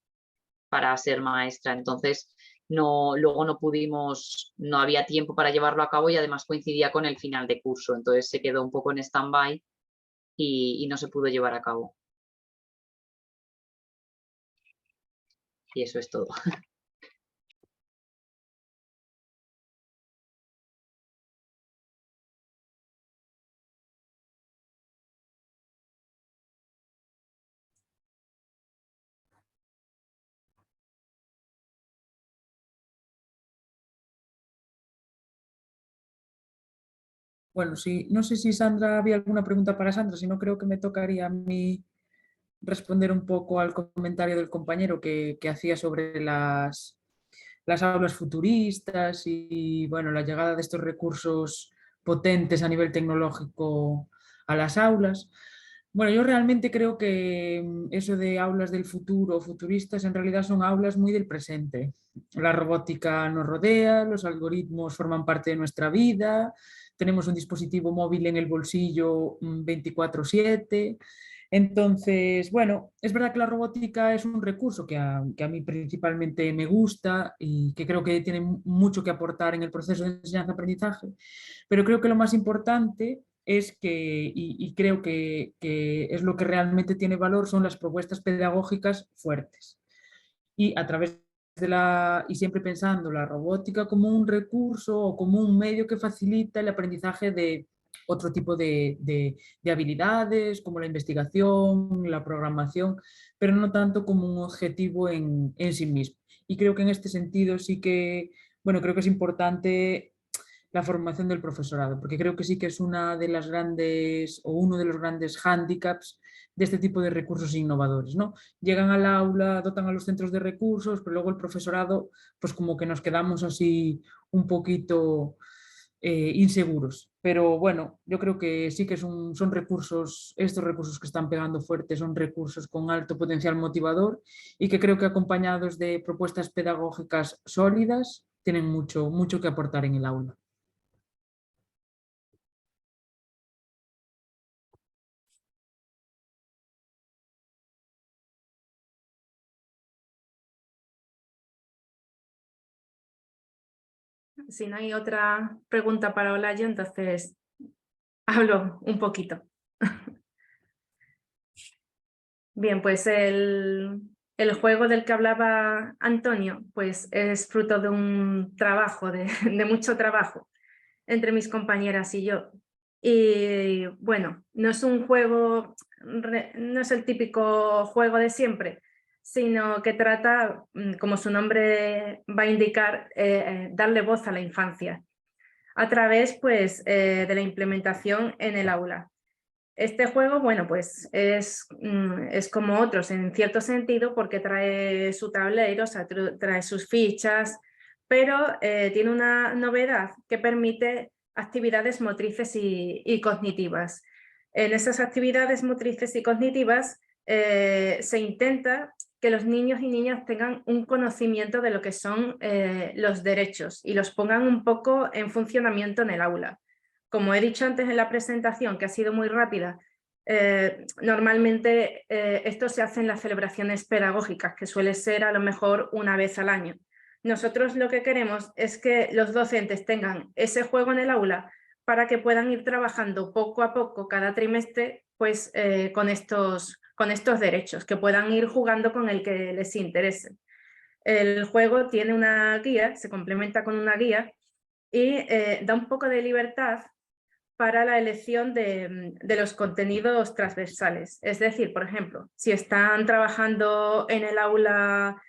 para ser maestra, entonces luego no había tiempo para llevarlo a cabo y además coincidía con el final de curso, entonces se quedó un poco en stand-by y no se pudo llevar a cabo. Y eso es todo. Bueno, sí, no sé si Sandra había alguna pregunta para Sandra, si no creo que me tocaría a mí responder un poco al comentario del compañero que hacía sobre las aulas futuristas y bueno, la llegada de estos recursos potentes a nivel tecnológico a las aulas. Bueno, yo realmente creo que eso de aulas del futuro o futuristas en realidad son aulas muy del presente. La robótica nos rodea, los algoritmos forman parte de nuestra vida, tenemos un dispositivo móvil en el bolsillo 24/7. Entonces, bueno, es verdad que la robótica es un recurso que a mí principalmente me gusta y que creo que tiene mucho que aportar en el proceso de enseñanza-aprendizaje, pero creo que lo más importante es que, y creo que es lo que realmente tiene valor, son las propuestas pedagógicas fuertes. Y a través y siempre pensando la robótica como un recurso o como un medio que facilita el aprendizaje de otro tipo de habilidades, como la investigación, la programación, pero no tanto como un objetivo en sí mismo. Y creo que en este sentido sí que, bueno, creo que es importante la formación del profesorado, porque creo que sí que es una de las grandes o uno de los grandes hándicaps de este tipo de recursos innovadores, ¿no? Llegan al aula, dotan a los centros de recursos, pero luego el profesorado, pues como que nos quedamos así un poquito inseguros. Pero bueno, yo creo que sí que son recursos, estos recursos que están pegando fuerte son recursos con alto potencial motivador y que creo que acompañados de propuestas pedagógicas sólidas tienen mucho que aportar en el aula. Si no hay otra pregunta para Olayo, entonces hablo un poquito. Bien, pues el juego del que hablaba Antonio, pues es fruto de un trabajo, de mucho trabajo entre mis compañeras y yo. Y bueno, no es un juego, no es el típico juego de siempre, sino que trata, como su nombre va a indicar, darle voz a la infancia a través pues, de la implementación en el aula. Este juego, bueno, pues es como otros en cierto sentido porque trae su tablero, o sea, trae sus fichas, pero tiene una novedad que permite actividades motrices y cognitivas. En esas actividades motrices y cognitivas se intenta que los niños y niñas tengan un conocimiento de lo que son los derechos y los pongan un poco en funcionamiento en el aula. Como he dicho antes en la presentación, que ha sido muy rápida, normalmente esto se hace en las celebraciones pedagógicas, que suele ser a lo mejor una vez al año. Nosotros lo que queremos es que los docentes tengan ese juego en el aula para que puedan ir trabajando poco a poco cada trimestre pues, con estos derechos, que puedan ir jugando con el que les interese. El juego tiene una guía, se complementa con una guía y da un poco de libertad para la elección de los contenidos transversales. Es decir, por ejemplo, si están trabajando en el aula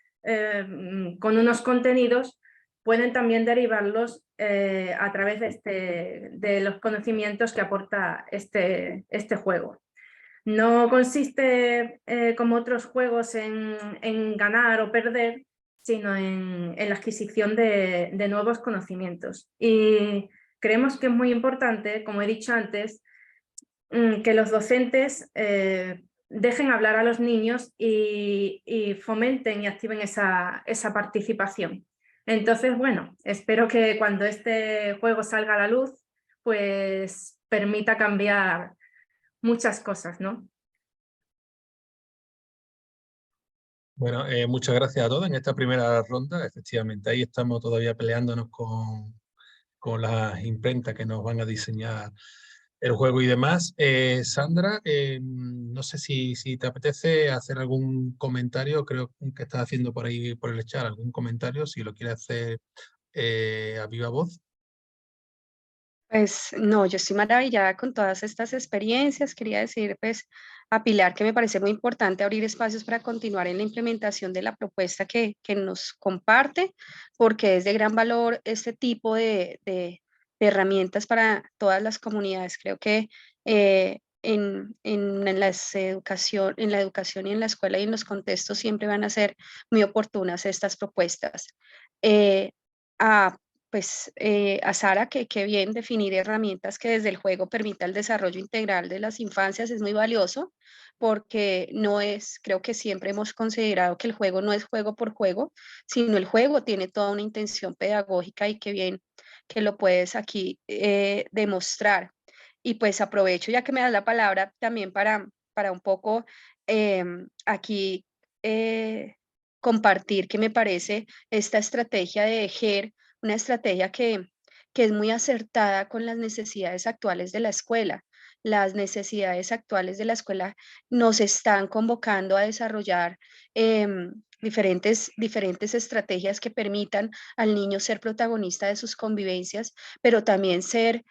con unos contenidos, pueden también derivarlos a través de los conocimientos que aporta este juego. No consiste, como otros juegos, en ganar o perder, sino en la adquisición de nuevos conocimientos. Y creemos que es muy importante, como he dicho antes, que los docentes dejen hablar a los niños y fomenten y activen esa participación. Entonces, bueno, espero que cuando este juego salga a la luz, pues permita cambiar muchas cosas, ¿no? Bueno, muchas gracias a todos en esta primera ronda. Efectivamente, ahí estamos todavía peleándonos con las imprentas que nos van a diseñar el juego y demás. Sandra, no sé si te apetece hacer algún comentario, creo que estás haciendo por ahí por el chat algún comentario, si lo quieres hacer a viva voz. Pues no, yo estoy maravillada con todas estas experiencias. Quería decir pues a Pilar que me parece muy importante abrir espacios para continuar en la implementación de la propuesta que nos comparte, porque es de gran valor este tipo de herramientas para todas las comunidades. Creo que en la educación y en la escuela y en los contextos siempre van a ser muy oportunas estas propuestas. Pues a Sara, que bien definir herramientas que desde el juego permita el desarrollo integral de las infancias es muy valioso, porque no es, creo que siempre hemos considerado que el juego no es juego por juego, sino el juego tiene toda una intención pedagógica y que bien que lo puedes aquí demostrar. Y pues aprovecho ya que me das la palabra también para un poco aquí compartir que me parece esta estrategia de EGER una estrategia que es muy acertada con las necesidades actuales de la escuela. Las necesidades actuales de la escuela nos están convocando a desarrollar diferentes estrategias que permitan al niño ser protagonista de sus convivencias, pero también ser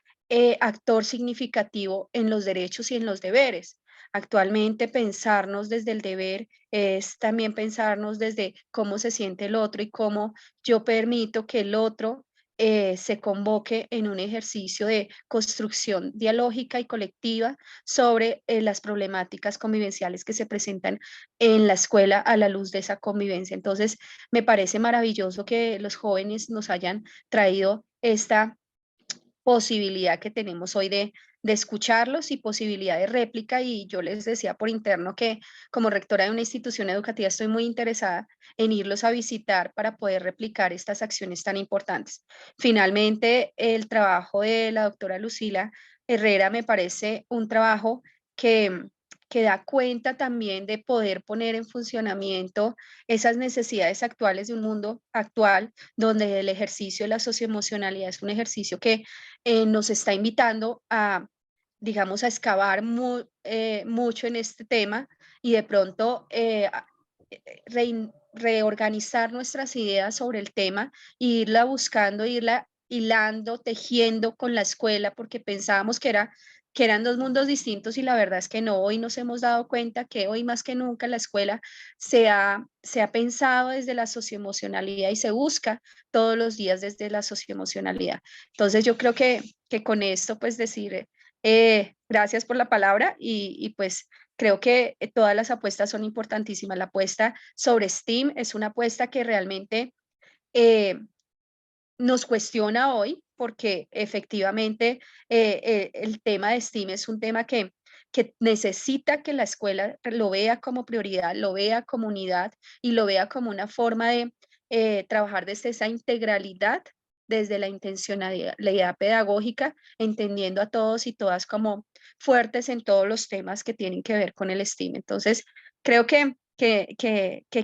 actor significativo en los derechos y en los deberes. Actualmente pensarnos desde el deber es también pensarnos desde cómo se siente el otro y cómo yo permito que el otro se convoque en un ejercicio de construcción dialógica y colectiva sobre las problemáticas convivenciales que se presentan en la escuela a la luz de esa convivencia. Entonces, me parece maravilloso que los jóvenes nos hayan traído esta posibilidad que tenemos hoy de escucharlos y posibilidad de réplica, y yo les decía por interno que como rectora de una institución educativa estoy muy interesada en irlos a visitar para poder replicar estas acciones tan importantes. Finalmente, el trabajo de la doctora Lucila Herrera me parece un trabajo que da cuenta también de poder poner en funcionamiento esas necesidades actuales de un mundo actual, donde el ejercicio de la socioemocionalidad es un ejercicio que nos está invitando a, digamos, a excavar mucho en este tema y de pronto reorganizar nuestras ideas sobre el tema e irla buscando, irla hilando, tejiendo con la escuela, porque pensábamos que eran dos mundos distintos y la verdad es que no. Hoy nos hemos dado cuenta que hoy más que nunca la escuela se ha pensado desde la socioemocionalidad y se busca todos los días desde la socioemocionalidad. Entonces yo creo que con esto pues decir gracias por la palabra y pues creo que todas las apuestas son importantísimas. La apuesta sobre STEAM es una apuesta que realmente nos cuestiona hoy, porque efectivamente el tema de STEAM es un tema que necesita que la escuela lo vea como prioridad, lo vea como unidad y lo vea como una forma de trabajar desde esa integralidad, desde la intencionalidad pedagógica, entendiendo a todos y todas como fuertes en todos los temas que tienen que ver con el STEAM. Entonces, creo que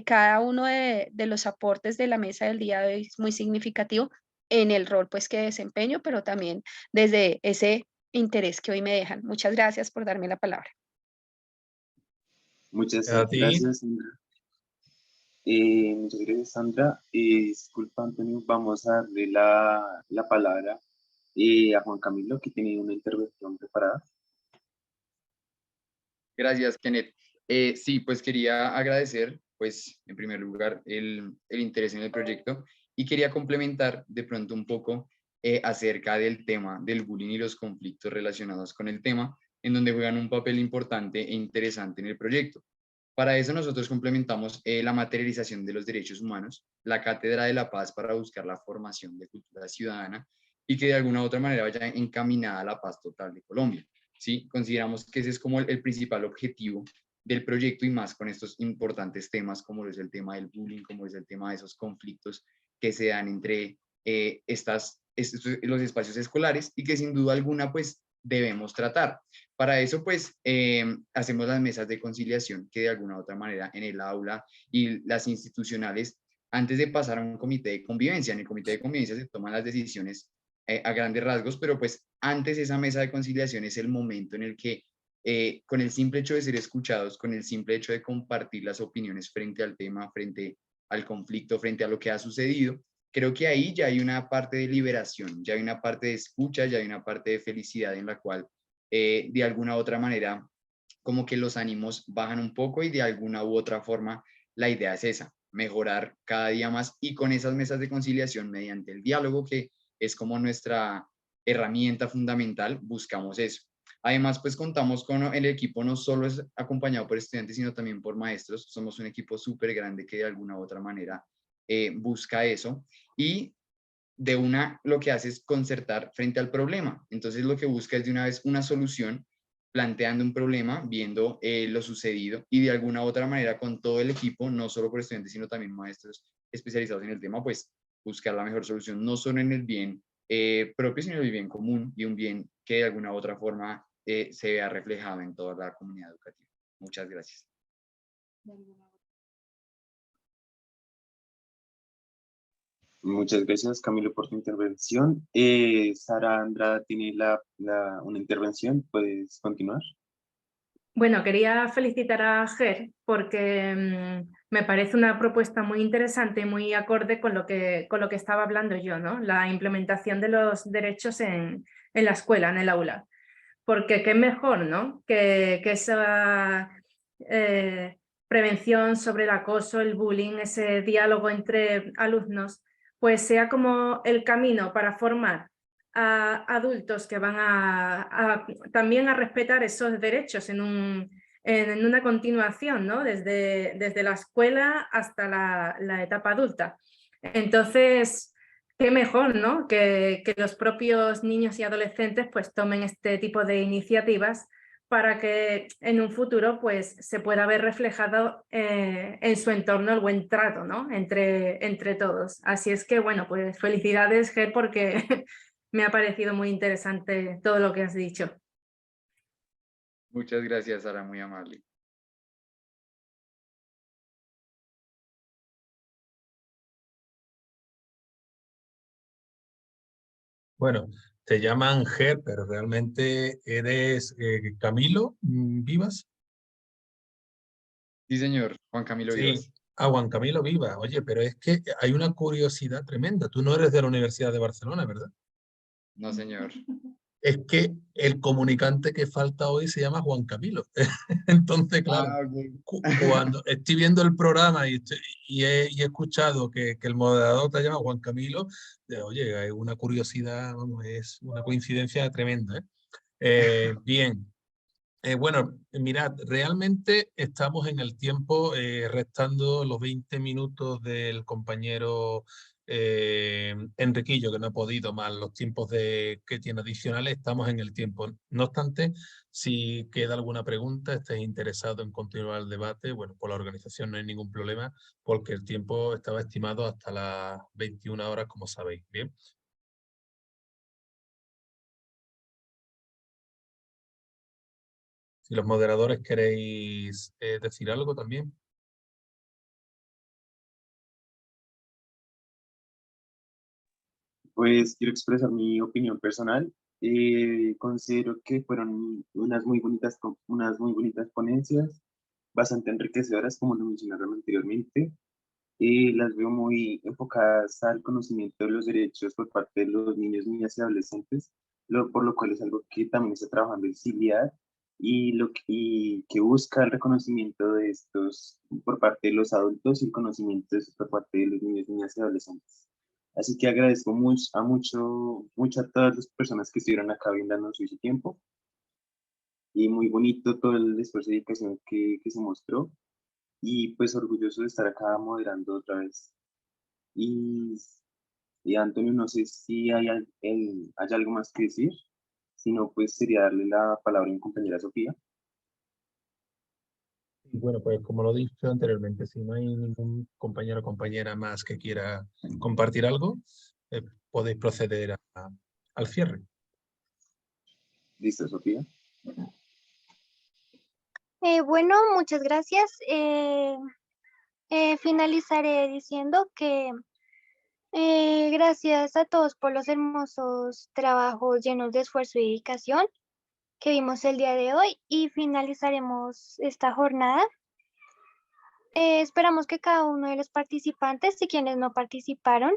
cada uno de los aportes de la mesa del día de hoy es muy significativo en el rol pues que desempeño, pero también desde ese interés que hoy me dejan. Muchas gracias por darme la palabra. Muchas A ti. gracias, Sandra. Muchas gracias, Sandra. Disculpa, Antonio, vamos a darle la palabra a Juan Camilo, que tiene una intervención preparada. Gracias, Kenneth. Sí, pues quería agradecer, pues, en primer lugar, el interés en el proyecto y quería complementar de pronto un poco acerca del tema del bullying y los conflictos relacionados con el tema, en donde juegan un papel importante e interesante en el proyecto. Para eso nosotros complementamos la materialización de los derechos humanos, la Cátedra de la Paz para buscar la formación de cultura ciudadana y que de alguna u otra manera vaya encaminada a la paz total de Colombia. ¿Sí? Consideramos que ese es como el principal objetivo del proyecto y más con estos importantes temas como es el tema del bullying, como es el tema de esos conflictos que se dan entre los espacios escolares y que sin duda alguna pues debemos tratar. Para eso pues hacemos las mesas de conciliación que de alguna u otra manera en el aula y las institucionales antes de pasar a un comité de convivencia. En el comité de convivencia se toman las decisiones a grandes rasgos, pero pues antes esa mesa de conciliación es el momento en el que con el simple hecho de ser escuchados, con el simple hecho de compartir las opiniones frente al tema, frente al conflicto, frente a lo que ha sucedido, creo que ahí ya hay una parte de liberación, ya hay una parte de escucha, ya hay una parte de felicidad en la cual de alguna u otra manera como que los ánimos bajan un poco y de alguna u otra forma la idea es esa, mejorar cada día más y con esas mesas de conciliación mediante el diálogo que es como nuestra herramienta fundamental, buscamos eso. Además, pues contamos con el equipo, no solo es acompañado por estudiantes, sino también por maestros. Somos un equipo súper grande que de alguna u otra manera busca eso y de una lo que hace es concertar frente al problema. Entonces lo que busca es de una vez una solución, planteando un problema, viendo lo sucedido y de alguna u otra manera con todo el equipo, no solo por estudiantes, sino también maestros especializados en el tema, pues buscar la mejor solución, no solo en el bien propio, sino en el bien común y un bien que de alguna u otra forma se vea reflejado en toda la comunidad educativa. Muchas gracias. Muchas gracias, Camilo, por tu intervención. Sara Andrada tiene una intervención. ¿Puedes continuar? Bueno, quería felicitar a GER porque me parece una propuesta muy interesante, muy acorde con lo que estaba hablando yo, ¿no? La implementación de los derechos en la escuela, en el aula. Porque qué mejor, ¿no? Que esa prevención sobre el acoso, el bullying, ese diálogo entre alumnos, pues sea como el camino para formar a adultos que van también a respetar esos derechos en una continuación, ¿no? Desde la escuela hasta la etapa adulta. Entonces, qué mejor, ¿no? Que los propios niños y adolescentes pues tomen este tipo de iniciativas para que en un futuro pues se pueda ver reflejado en su entorno el buen trato, ¿no? Entre todos. Así es que, bueno, pues felicidades, Ger, porque me ha parecido muy interesante todo lo que has dicho. Muchas gracias, Sara, muy amable. Bueno, te llaman Ger, pero realmente eres Camilo Vivas. Sí, señor, Juan Camilo Sí, Vivas. Juan Camilo Vivas. Oye, pero es que hay una curiosidad tremenda. Tú no eres de la Universidad de Barcelona, ¿verdad? No, señor. Es que el comunicante que falta hoy se llama Juan Camilo. Entonces, claro, cuando estoy viendo el programa y he escuchado que el moderador te llama Juan Camilo, oye, hay una curiosidad, vamos, es una coincidencia tremenda, ¿eh? Bien. Bueno, mirad, realmente estamos en el tiempo, restando los 20 minutos del compañero Enriquillo, que no ha podido más los tiempos que tiene adicionales, estamos en el tiempo. No obstante, si queda alguna pregunta, estáis interesado en continuar el debate, bueno, por la organización no hay ningún problema, porque el tiempo estaba estimado hasta las 21 horas, como sabéis, ¿bien? Si los moderadores queréis decir algo también. Pues quiero expresar mi opinión personal. Considero que fueron unas muy bonitas ponencias, bastante enriquecedoras, como lo mencionaron anteriormente. Las veo muy enfocadas al conocimiento de los derechos por parte de los niños, niñas y adolescentes, por lo cual es algo que también está trabajando el CILIAD y que busca el reconocimiento de estos por parte de los adultos y el conocimiento de estos por parte de los niños, niñas y adolescentes. Así que agradezco mucho a todas las personas que estuvieron acá brindándonos su tiempo y muy bonito todo el esfuerzo y dedicación que se mostró y pues orgulloso de estar acá moderando otra vez. Y, y Antonio, no sé si hay algo más que decir, si no, pues sería darle la palabra a mi compañera Sofía. Bueno, pues como lo he dicho anteriormente, si no hay ningún compañero o compañera más que quiera compartir algo, podéis proceder al cierre. ¿Listo, Sofía? Bueno, muchas gracias. Finalizaré diciendo que gracias a todos por los hermosos trabajos llenos de esfuerzo y dedicación que vimos el día de hoy y finalizaremos esta jornada. Esperamos que cada uno de los participantes y quienes no participaron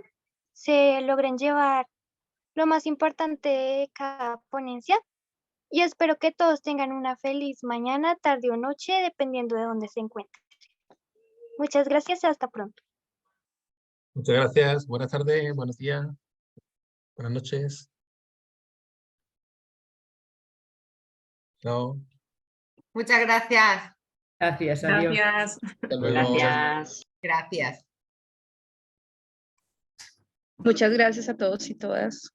se logren llevar lo más importante de cada ponencia y espero que todos tengan una feliz mañana, tarde o noche, dependiendo de dónde se encuentren. Muchas gracias y hasta pronto. Muchas gracias. Buenas tardes, buenos días, buenas noches. Chao. Muchas gracias. Gracias, adiós. Gracias. Gracias. Gracias. Muchas gracias a todos y todas.